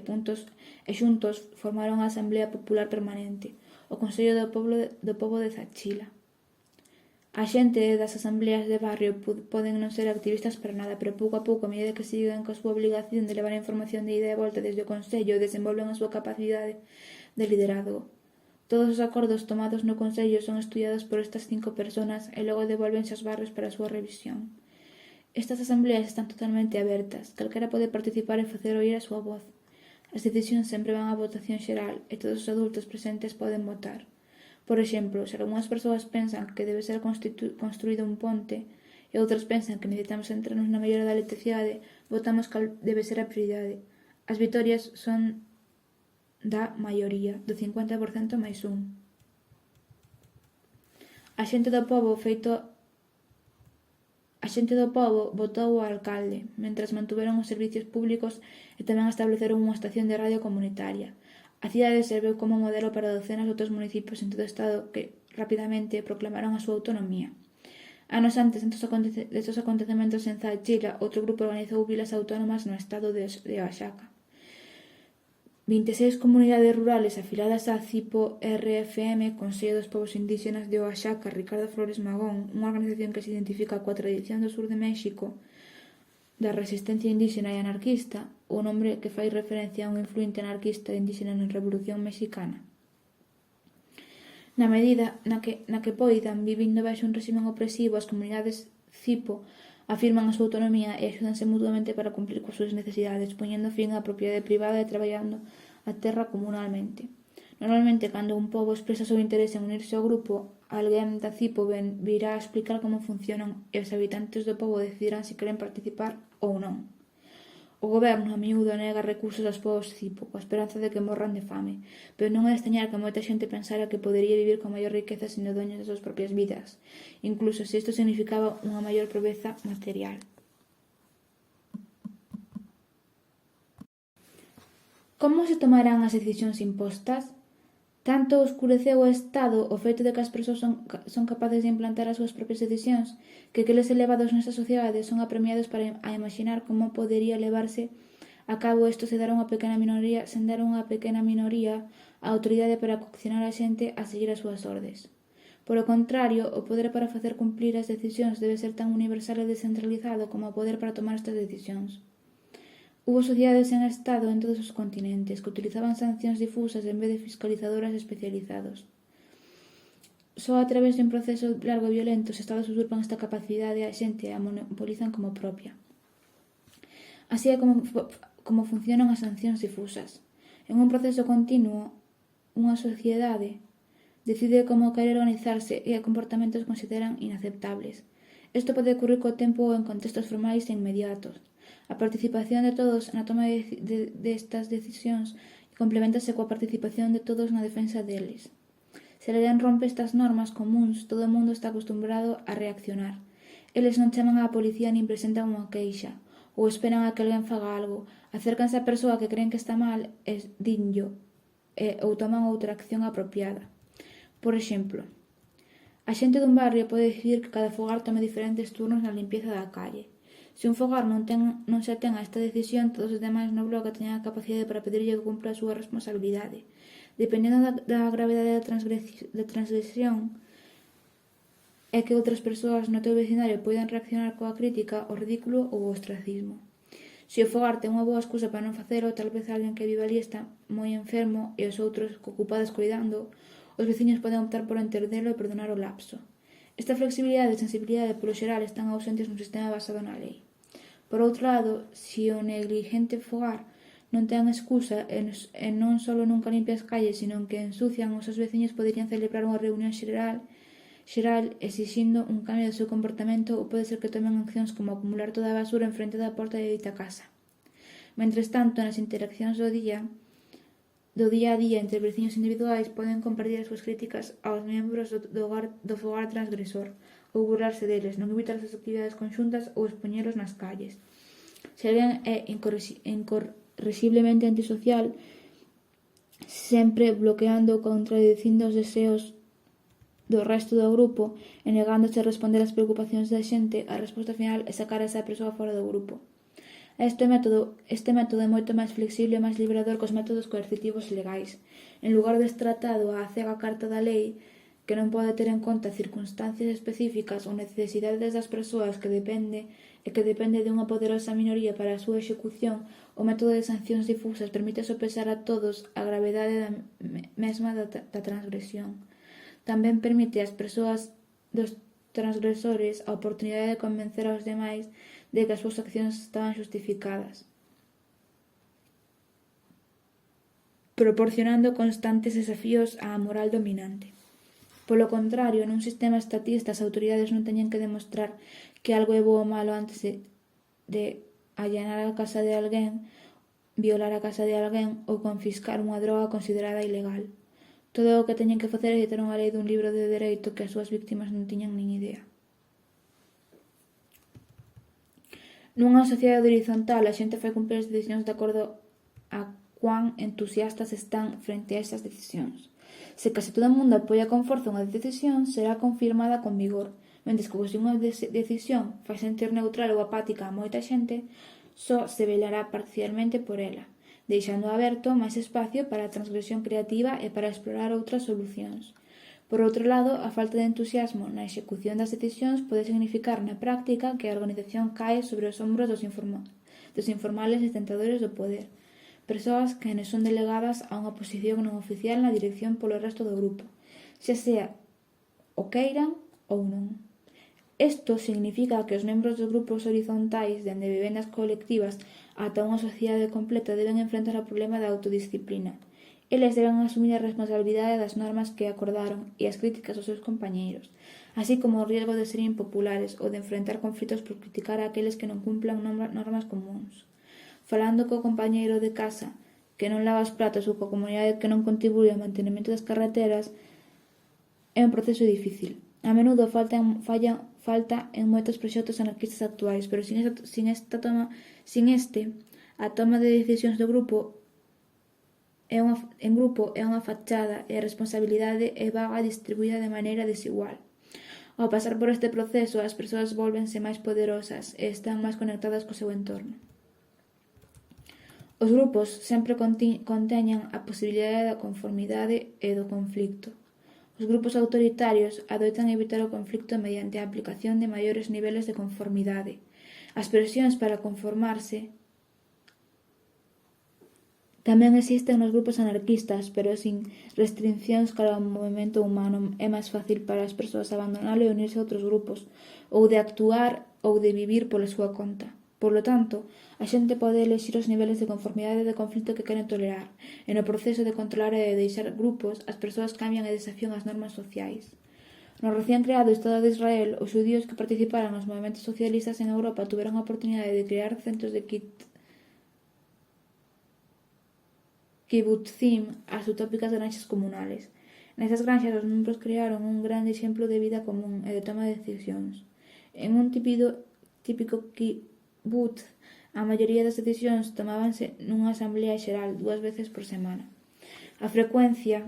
xuntos formaron a Asamblea Popular Permanente, o Consello do Pobo de Zaachila. A xente das asambleas de barrio poden non ser activistas para nada, pero pouco a pouco, a medida que siguen coa súa obligación de levar a información de ida e volta desde o Consello, desenvolven a súa capacidade de liderazgo. Todos os acordos tomados no Consello son estudiados por estas 5 persoas e logo devolvense aos barrios para a súa revisión. Estas asambleas están totalmente abertas, calquera pode participar e facer oír a súa voz. As decisións sempre van á votación xeral e todos os adultos presentes poden votar. Por exemplo, se algunhas persoas pensan que debe ser construído un ponte e outras pensan que necesitamos centrarnos na mellora da electricidade, votamos cal debe ser a prioridade. As vitorias son da maioría, do 50% máis 1. A xente do pobo votou ao alcalde, mentras mantuveron os servicios públicos e tamén estableceron unha estación de radio comunitaria. A cidade serveu como modelo para docenas de outros municipios en todo o estado que rapidamente proclamaron a súa autonomía. Anos antes destes acontecementos en Zachila, outro grupo organizou vilas autónomas no estado de Oaxaca. 26 comunidades rurales afiliadas á CIPO-RFM, Consello dos Povos Indígenas de Oaxaca, Ricardo Flores Magón, unha organización que se identifica coa tradición do sur de México, da resistencia indígena e anarquista, o nombre que fai referencia a un influente anarquista indígena na Revolución Mexicana. Na medida na que poidan, vivindo baixo un réximen opresivo, as comunidades CIPO afirman a súa autonomía e axúdanse mutuamente para cumplir coas súas necesidades, poñendo fin á propiedade privada e traballando a terra comunalmente. Normalmente, cando un pobo expresa o seu interese en unirse ao grupo, alguén da CIPO virá a explicar como funcionan e os habitantes do pobo decidirán se queren participar ou non. O goberno a miúdo nega recursos aos povos CIPO, coa esperanza de que morran de fame, pero non é de extrañar que moita xente pensara que podería vivir con maior riqueza sendo doños das súas propias vidas, incluso se isto significaba unha maior pobreza material. Como se tomarán as decisións impostas? Tanto oscureceu o Estado o feito de que as persoas son capaces de implantar as súas propias decisións, que aqueles elevados nesta sociedade son apremiados para imaginar como podería levarse a cabo isto sen dar unha pequena minoría a autoridade para coaccionar a xente a seguir as súas ordes. Por o contrario, o poder para facer cumplir as decisións debe ser tan universal e descentralizado como o poder para tomar estas decisións. Hubo sociedades en Estado en todos os continentes que utilizaban sancións difusas en vez de fiscalizadoras especializados. Só a través de un proceso largo e violento os Estados usurpan esta capacidade e a xente a monopolizan como propia. Así é como funcionan as sancións difusas. En un proceso continuo, unha sociedade decide como quere organizarse e a comportamentos consideran inaceptables. Isto pode ocurrir co tempo ou en contextos formais e inmediatos. A participación de todos na toma destas decisións complementase coa participación de todos na defensa deles. Se alguén rompe estas normas comúns, todo o mundo está acostumbrado a reaccionar. Eles non chaman á policía nin presentan unha queixa, ou esperan a que alguén faga algo, acércanse á persoa que creen que está mal e dinllo, ou toman outra acción apropiada. Por exemplo, a xente dun barrio pode decidir que cada fogar tome diferentes turnos na limpieza da calle. Se un fogar non se ten a esta decisión, todos os demais no bloque teñen a capacidade para pedirlle que cumpra a súa responsabilidade. Dependendo da gravedade da transgresión, é que outras persoas no teu vecinario poidan reaccionar coa crítica, o ridículo ou o ostracismo. Se o fogar ten unha boa excusa para non facelo, tal vez alguén que vive ali está moi enfermo e os outros ocupados cuidando, os veciños poden optar por entendelo e perdonar o lapso. Esta flexibilidade e sensibilidade polo xeral están ausentes nun sistema basado na lei. Por outro lado, se o negligente fogar non ten excusa e non só nunca limpia as calles, sino que ensucian, os seus veciños poderían celebrar unha reunión xeral exixindo un cambio do seu comportamento ou pode ser que tomen accións como acumular toda a basura en frente da porta de dita casa. Mentres tanto, nas interaccións do día a día entre veciños individuais poden compartir as súas críticas aos membros do fogar transgresor ou burlarse deles, non evitar as actividades conxuntas ou expoñelos nas calles. Se alguén é incorrexiblemente antisocial, sempre bloqueando ou contradicindo os deseos do resto do grupo e negándose a responder ás preocupacións da xente, a resposta final é sacar a esa persoa fora do grupo. Este método é moito máis flexible e máis liberador que os métodos coercitivos legais. En lugar deste tratado á cega carta da lei, que non pode ter en conta circunstancias específicas ou necesidades das persoas que depende dunha poderosa minoría para a súa execución, o método de sancións difusas permite sopesar a todos a gravedade mesma da transgresión. Tamén permite ás persoas dos transgresores a oportunidade de convencer aos demais de que as súas accións estaban xustificadas, proporcionando constantes desafíos á moral dominante. Polo contrario, nun sistema estatista as autoridades non teñen que demostrar que algo é bo ou malo antes de allanar a casa de alguén, violar a casa de alguén ou confiscar unha droga considerada ilegal. Todo o que teñen que facer é citar unha lei dun libro de dereito que as súas víctimas non tiñan nin idea. Nunha sociedade horizontal, a xente fai cumprir as decisións de acordo a cuán entusiastas están frente a esas decisións. Se case todo o mundo apoia con forza unha decisión, será confirmada con vigor, mentres que se unha decisión fai sentir neutral ou apática a moita xente, só se velará parcialmente por ela, deixando aberto máis espacio para a transgresión creativa e para explorar outras solucións. Por outro lado, a falta de entusiasmo na execución das decisións pode significar na práctica que a organización cae sobre os ombros dos informales e tentadores do poder, persoas que non son delegadas a unha posición non oficial na dirección polo resto do grupo, xa sea o queiran ou non. Isto significa que os membros dos grupos horizontais, dende vivendas colectivas ata unha sociedade completa, deben enfrentar o problema da autodisciplina. Eles deben asumir a responsabilidade das normas que acordaron e as críticas aos seus compañeiros, así como o riesgo de ser impopulares ou de enfrentar conflitos por criticar a aqueles que non cumplan normas comuns. Falando co compañeiro de casa que non lava os platos ou coa comunidade que non contribúe ao mantenimento das carreteras, é un proceso difícil. A menudo falta en moitos proxectos anarquistas actuais, pero sin a toma de decisións do grupo é unha fachada e a responsabilidade é vaga distribuída de maneira desigual. Ao pasar por este proceso, as persoas vólvense máis poderosas e están máis conectadas co seu entorno. Os grupos sempre conteñen a posibilidade da conformidade e do conflicto. Os grupos autoritarios adoitan evitar o conflicto mediante a aplicación de maiores niveles de conformidade. As presións para conformarse tamén existen nos grupos anarquistas, pero sin restriccións cara ao movimento humano. É máis fácil para as persoas abandonalo e unirse a outros grupos, ou de actuar ou de vivir pola súa conta. Por lo tanto, a xente pode elexir os niveles de conformidade e de conflito que queren tolerar, e no proceso de controlar e de deixar grupos, as persoas cambian e desafían as normas sociais. No recén creado Estado de Israel, os xudíos que participaran nos movimentos socialistas en Europa tuveron a oportunidade de crear centros de kibutzim, as utópicas granxas comunales. Nesas granxas, os membros crearon un grande exemplo de vida común e de toma de decisións. En un típico kibbutz, a maioría das decisións tomábanse nunha asamblea xeral 2 veces por semana. A frecuencia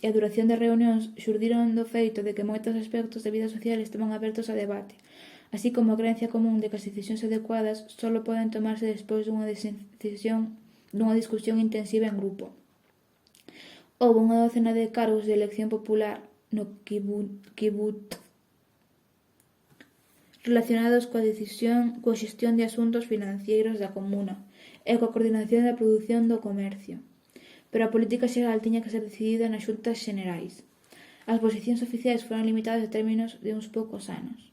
e a duración das reunións xurdiron do feito de que moitos aspectos da vida social estaban abertos a debate, así como a creencia común de que as decisións adecuadas só poden tomarse despois dunha discusión intensiva en grupo. Houve unha docena de cargos de elección popular no kibbutz relacionados coa xestión de asuntos financeiros da comuna e coa coordinación da produción do comercio. Pero a política xeral tiña que ser decidida nas xuntas xenerais. As posicións oficiais foron limitadas a términos de uns poucos anos.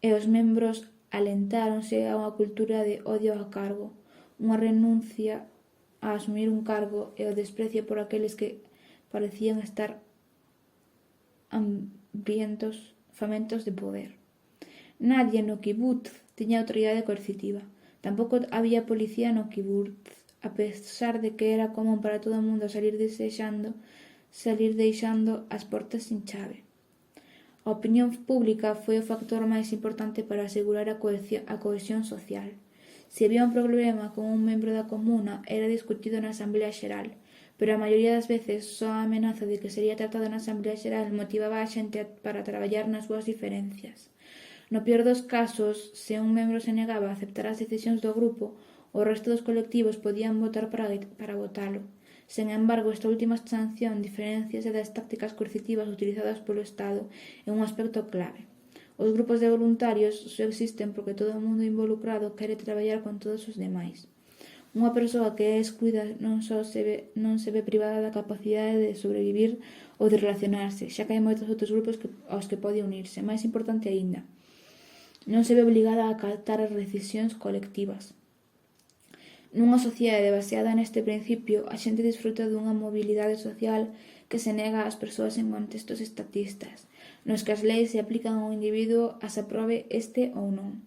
E os membros alentáronse a unha cultura de odio ao cargo, unha renuncia a asumir un cargo e o desprecio por aqueles que parecían estar famentos de poder. Nadie no kibbutz tiña autoridade coercitiva. Tampouco había policía no kibbutz, a pesar de que era común para todo o mundo salir deixando as portas sin chave. A opinión pública foi o factor máis importante para asegurar a cohesión social. Se había un problema con un membro da comuna, era discutido na Asamblea Xeral, pero a maioría das veces só a amenaza de que sería tratado na Asamblea Xeral motivaba a xente para traballar nas súas diferencias. No peor dos casos, se un membro se negaba a aceptar as decisións do grupo, o resto dos colectivos podían votar para votalo, Sen embargo, esta última sanción diferénciase das tácticas coercitivas utilizadas polo Estado en un aspecto clave. Os grupos de voluntarios só existen porque todo o mundo involucrado quere traballar con todos os demais. Unha persoa que é excluída non se ve privada da capacidade de sobrevivir ou de relacionarse, xa que hai moitos outros grupos aos que pode unirse. Mais importante aínda, non se ve obligada a acatar as decisións colectivas. Nunha sociedade baseada neste principio, a xente disfruta dunha mobilidade social que se nega ás persoas en contextos estatistas, nos que as leis se aplican ao individuo as aprobe este ou non.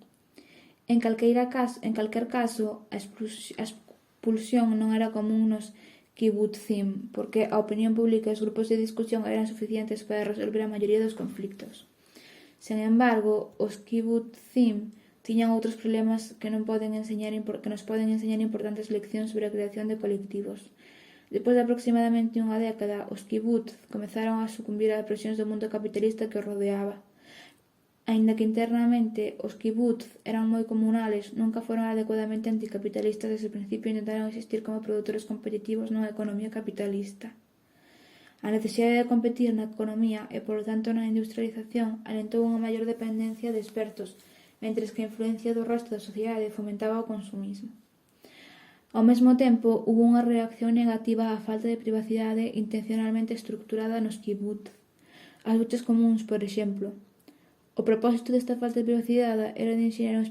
En calquer caso, a expulsión non era común nos kibbutzim, porque a opinión pública e os grupos de discusión eran suficientes para resolver a maioría dos conflictos. Sen embargo, os kibbutzim tiñan outros problemas que nos poden enseñar importantes leccións sobre a creación de colectivos. Despois de aproximadamente unha década, os kibbutz comezaron a sucumbir ás presións do mundo capitalista que os rodeaba. Aínda que internamente os kibbutz eran moi comunales, nunca foron adecuadamente anticapitalistas desde o principio e intentaron existir como produtores competitivos nunha economía capitalista. A necesidade de competir na economía e, polo tanto, na industrialización alentou unha maior dependencia de expertos, mentres que a influencia do resto da sociedade fomentaba o consumismo. Ao mesmo tempo, hubo unha reacción negativa á falta de privacidade intencionalmente estructurada nos kibbutz. As luchas comuns, por exemplo. O propósito desta falta de privacidade era o de enxeñar un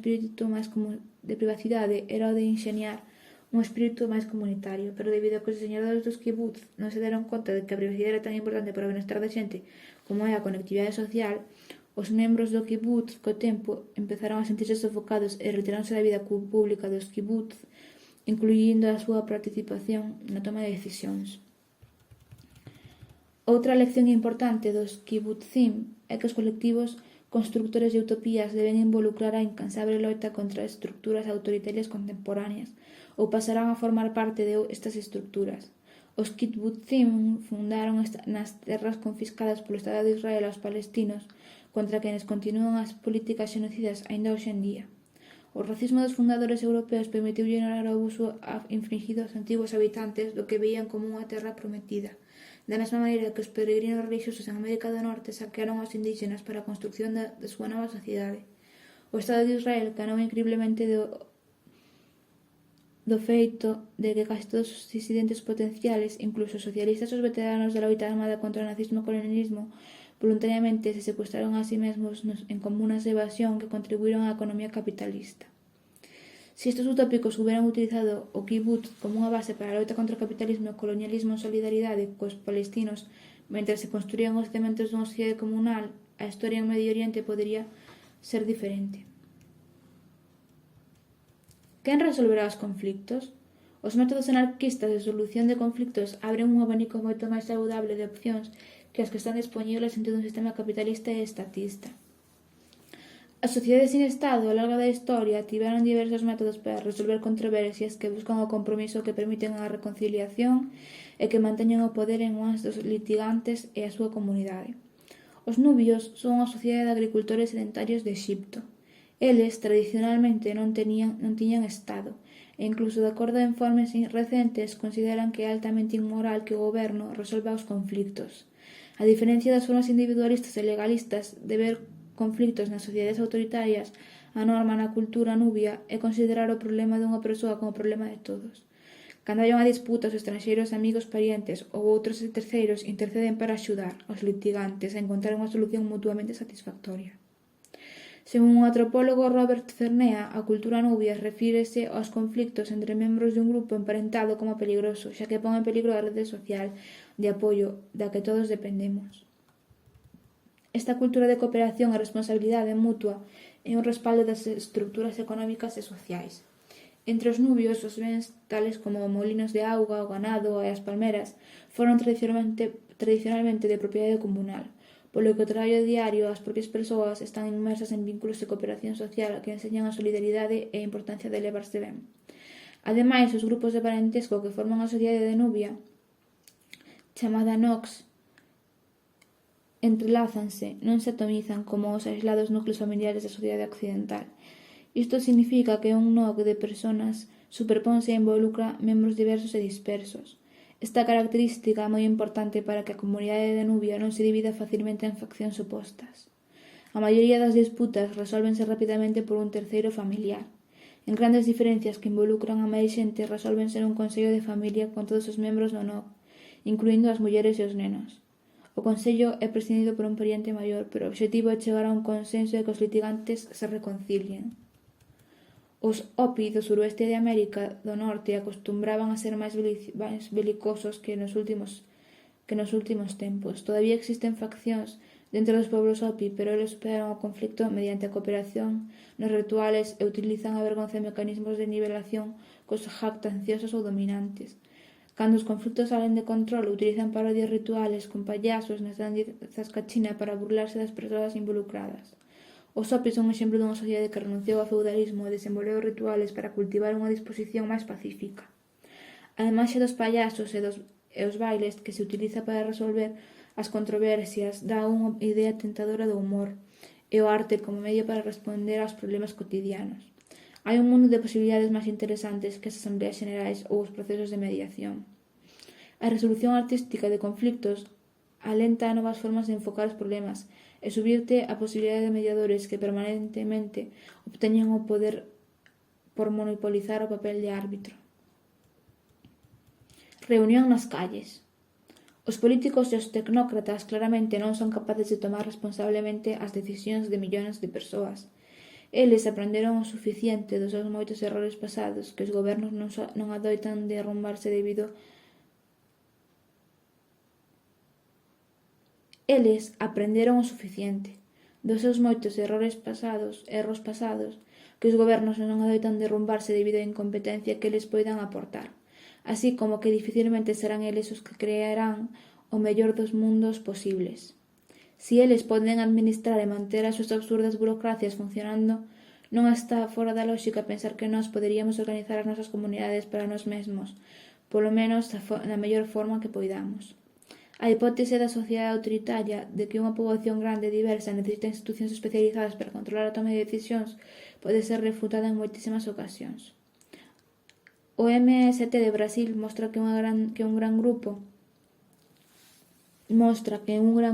espírito máis comunitario, pero debido a que os diseñadores dos kibbutz non se deron conta de que a privacidade era tan importante para o benestar da xente como é a conectividade social, os membros do kibbutz, co tempo, empezaron a sentirse sofocados e retiráronse da vida pública dos kibbutz, incluindo a súa participación na toma de decisións. Outra lección importante dos kibbutzim é que os colectivos constructores de utopías deben involucrar a incansable loita contra as estructuras autoritarias contemporáneas ou pasarán a formar parte de estas estructuras. Os kibbutzim fundaron nas terras confiscadas polo Estado de Israel aos palestinos contra quenes continúan as políticas xenocidas aínda hoxe en día. O racismo dos fundadores europeos permitiu ignorar o abuso infringido aos antigos habitantes do que veían como unha terra prometida, da mesma maneira que os peregrinos relixiosos en América do Norte saquearon aos indígenas para a construción da súa nova sociedade. O Estado de Israel canou incriblemente do feito de que case todos os disidentes potenciales, incluso os socialistas e os veteranos da loita armada contra o nazismo e o colonialismo, voluntariamente se secuestraron a si mesmos en comunas de evasión que contribuíron á economía capitalista. Si estes utópicos hubieran utilizado o kibbutz como unha base para a loita contra o capitalismo e o colonialismo en solidaridade cos palestinos mentre se construían os cementos dunha sociedade comunal, a historia en Medio Oriente podería ser diferente. Quen resolverá os conflictos? Os métodos anarquistas de solución de conflictos abren un abanico moito máis saudable de opcións que as que están dispoñibles dentro dun sistema capitalista e estatista. As sociedades sin Estado, ao largo da historia, tiveron diversos métodos para resolver controversias que buscan o compromiso que permiten a reconciliación e que manteñen o poder en mans dos litigantes e a súa comunidade. Os nubios son unha sociedade de agricultores sedentarios de Exipto. Eles, tradicionalmente, non tiñan Estado, e incluso de acordo a informes recentes, consideran que é altamente inmoral que o goberno resolva os conflictos. A diferencia das formas individualistas e legalistas de ver conflictos nas sociedades autoritarias, a norma na cultura nubia é considerar o problema dunha persoa como o problema de todos. Cando hai unha disputa, os estranxeiros, amigos, parientes ou outros terceiros interceden para axudar aos litigantes a encontrar unha solución mutuamente satisfactoria. Según o antropólogo Robert Cernea, a cultura nubia refírese aos conflictos entre membros de un grupo emparentado como peligroso, xa que pon en peligro a rede social de apoio da que todos dependemos. Esta cultura de cooperación e responsabilidade mutua é un respaldo das estruturas económicas e sociais. Entre os nubios, os bens tales como molinos de auga, o ganado e as palmeras foron tradicionalmente de propiedade comunal, polo que o traballo diario as propias persoas están inmersas en vínculos de cooperación social que enseñan a solidaridade e a importancia de levarse ben. Ademais, os grupos de parentesco que forman a sociedade de Nubia, chamada Nox, entrelázanse, non se atomizan como os aislados núcleos familiares da sociedade occidental. Isto significa que un nodo de persoas superponse e involucra membros diversos e dispersos. Esta característica é moi importante para que a comunidade de Nubia non se divida facilmente en faccións opostas. A maioría das disputas resólvense rapidamente por un terceiro familiar. En grandes diferencias que involucran a máis xente resólvense nun consello de familia con todos os membros do NOC, incluindo as mulleres e os nenos. O consello é presidido por un pariente maior, pero o obxectivo é chegar a un consenso e que os litigantes se reconcilien. Os Hopi do suroeste de América do Norte acostumbraban a ser máis belicosos que nos últimos tempos. Todavía existen faccións dentro dos pobos Hopi, pero eles superan o conflicto mediante a cooperación nos rituales e utilizan a vergonza e mecanismos de nivelación cos jactanciosos ou dominantes. Cando os conflitos salen de control, utilizan parodias rituales con payasos nas danzas cachina para burlarse das persoas involucradas. Os Hopi son un exemplo dunha sociedade que renunciou ao feudalismo e desenvolveu rituales para cultivar unha disposición máis pacífica. A imaxe dos payasos e os bailes que se utiliza para resolver as controversias dá unha idea tentadora do humor e o arte como medio para responder aos problemas cotidianos. Hai un mundo de posibilidades máis interesantes que as asambleas xerais ou os procesos de mediación. A resolución artística de conflictos alenta a novas formas de enfocar os problemas e subvirte a posibilidade de mediadores que permanentemente obteñen o poder por monopolizar o papel de árbitro. Reunión nas calles. Os políticos e os tecnócratas claramente non son capaces de tomar responsablemente as decisións de millóns de persoas. Eles aprenderon o suficiente dos seus moitos errores pasados que os gobernos non adoitan derrumbarse debido Eles aprenderon o suficiente dos seus moitos erros pasados, que os gobernos non adoitan derrumbarse debido á incompetencia que eles poidan aportar, así como que dificilmente serán eles os que crearán o mellor dos mundos posibles. Si eles poden administrar e manter as súas absurdas burocracias funcionando, non está fora da lógica pensar que nós poderíamos organizar as nosas comunidades para nós mesmos, polo menos da mellor forma que poidamos. A hipótese da sociedade autoritaria de que unha poboación grande e diversa necesita institucións especializadas para controlar a toma de decisións pode ser refutada en moitísimas ocasións. O MST de Brasil mostra que un gran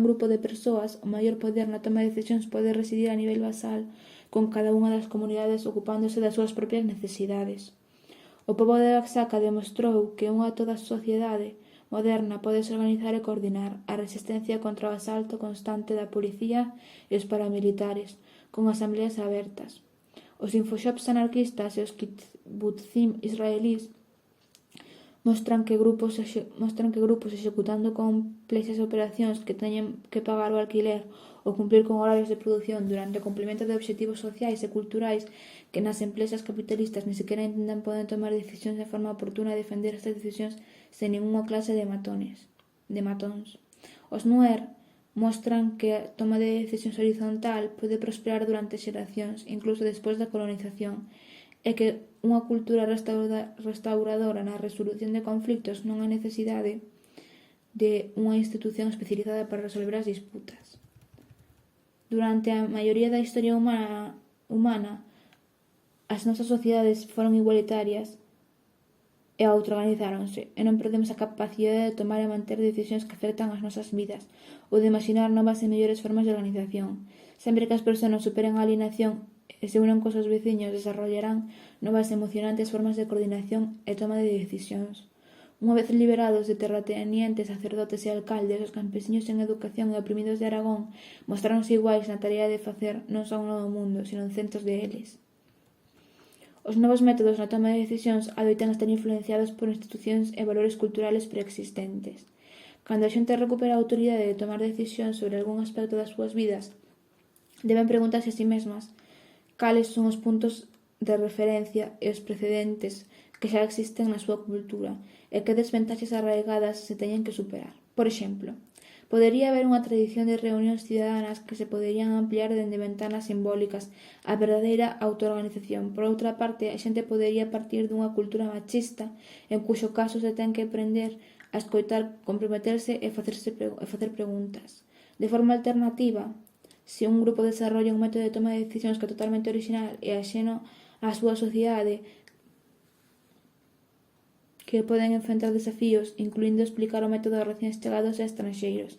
grupo de persoas o maior poder na toma de decisións pode residir a nivel basal, con cada unha das comunidades ocupándose das súas propias necesidades. O pobo de Oaxaca demostrou que unha toda sociedade moderna podese organizar e coordinar a resistencia contra o asalto constante da policía e os paramilitares, con asambleas abertas. Os infoshops anarquistas e os kibbutzim israelís mostran que grupos executando complexas operacións que teñen que pagar o alquiler ou cumplir con horarios de produción durante o cumprimento de obxectivos sociais e culturais que nas empresas capitalistas ni sequera intentan poden tomar decisións de forma oportuna e defender estas decisións sen ninguna clase de matóns. Os Nuer mostran que a toma de decisións horizontal pode prosperar durante xeracións, incluso despois da colonización, e que unha cultura restauradora na resolución de conflictos non hai necesidade de unha institución especializada para resolver as disputas. Durante a maioría da historia humana, as nosas sociedades foron igualitarias e autoorganizáronse, e non perdemos a capacidade de tomar e manter decisións que afectan as nosas vidas, ou de imaginar novas e mellores formas de organización. Sempre que as persoas superen a alienación e se unan cos seus veciños, desarrollarán novas e emocionantes formas de coordinación e toma de decisións. Unha vez liberados de terratenientes, sacerdotes e alcaldes, os campesiños en educación e oprimidos de Aragón mostráronse iguais na tarea de facer non só un novo mundo, sino centos de eles. Os novos métodos na toma de decisións adoitan estar influenciados por institucións e valores culturales preexistentes. Cando a xente recupera a autoridade de tomar decisións sobre algún aspecto das súas vidas, deben preguntarse a si mesmas cales son os puntos de referencia e os precedentes que xa existen na súa cultura e que desventaxes arraigadas se teñen que superar. Por exemplo, podería haber unha tradición de reunións ciudadanas que se poderían ampliar dende ventanas simbólicas a verdadeira autoorganización. Por outra parte, a xente podería partir dunha cultura machista en cuxo caso se ten que aprender a escoitar, comprometerse e facer preguntas. De forma alternativa, se un grupo desarrolla un método de toma de decisións que é totalmente original e axeno á súa sociedade, que poden enfrentar desafíos, incluindo explicar o método a recién chegados e estranxeiros.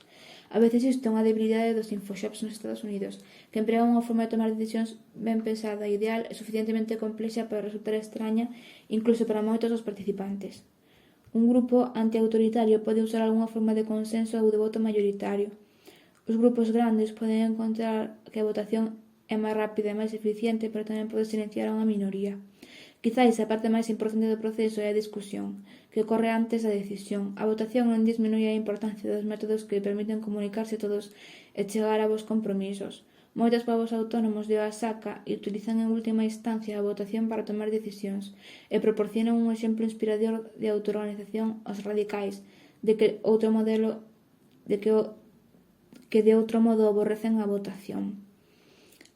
A veces isto é unha debilidade dos infoshops nos Estados Unidos, que empregan unha forma de tomar decisións ben pensada e ideal e suficientemente complexa para resultar extraña incluso para moitos dos participantes. Un grupo antiautoritario pode usar algunha forma de consenso ou de voto mayoritario. Os grupos grandes poden encontrar que a votación é máis rápida e máis eficiente, pero tamén pode silenciar a unha minoría. Quizáis a parte máis importante do proceso é a discusión, que ocorre antes da decisión. A votación non disminui a importancia dos métodos que permiten comunicarse todos e chegar a vos compromisos. Moitos povos autónomos de Oaxaca utilizan en última instancia a votación para tomar decisións e proporcionan un exemplo inspirador de autoorganización aos radicais, de que de outro modo aborrecen a votación.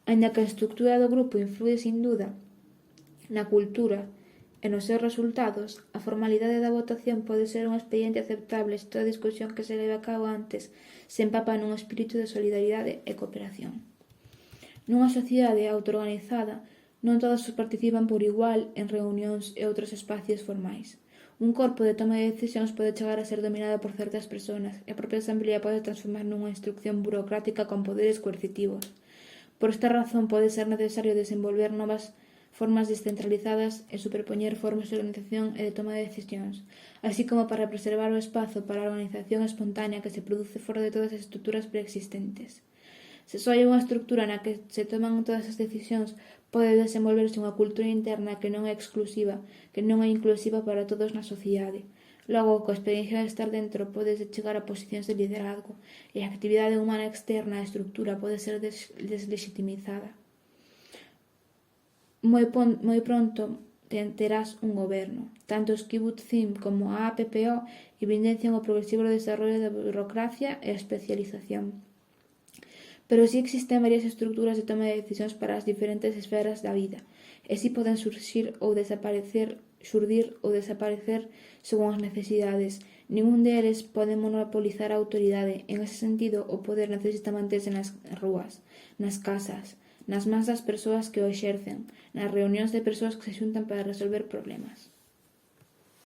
Aínda que a estrutura do grupo influe sin duda na cultura e nos seus resultados, a formalidade da votación pode ser un expediente aceptable se toda a discusión que se leve a cabo antes se empapa nun espírito de solidaridade e cooperación. Nunha sociedade autoorganizada, non todos participan por igual en reunións e outros espacios formais. Un corpo de toma de decisións pode chegar a ser dominado por certas persoas e a propia asamblea pode transformar nunha instrucción burocrática con poderes coercitivos. Por esta razón pode ser necesario desenvolver novas formas descentralizadas e superpoñer formas de organización e de toma de decisións, así como para preservar o espazo para a organización espontánea que se produce fora de todas as estruturas preexistentes. Se só hai unha estrutura na que se toman todas as decisións, pode desenvolverse unha cultura interna que non é exclusiva, que non é inclusiva para todos na sociedade. Logo, coa experiencia de estar dentro, podes chegar a posicións de liderazgo, e a actividade humana externa á estrutura pode ser deslegitimizada. Moi pronto terás un goberno. Tanto os kibbutzim como a APPO evidencian o progresivo desarrollo da burocracia e a especialización. Pero si existen varias estruturas de toma de decisións para as diferentes esferas da vida, e si poden xurdir ou desaparecer según as necesidades. Ningún deles pode monopolizar a autoridade. En ese sentido, o poder necesita manterse nas rúas, nas casas, nas mans das persoas que o exercen, nas reunións de persoas que se xuntan para resolver problemas.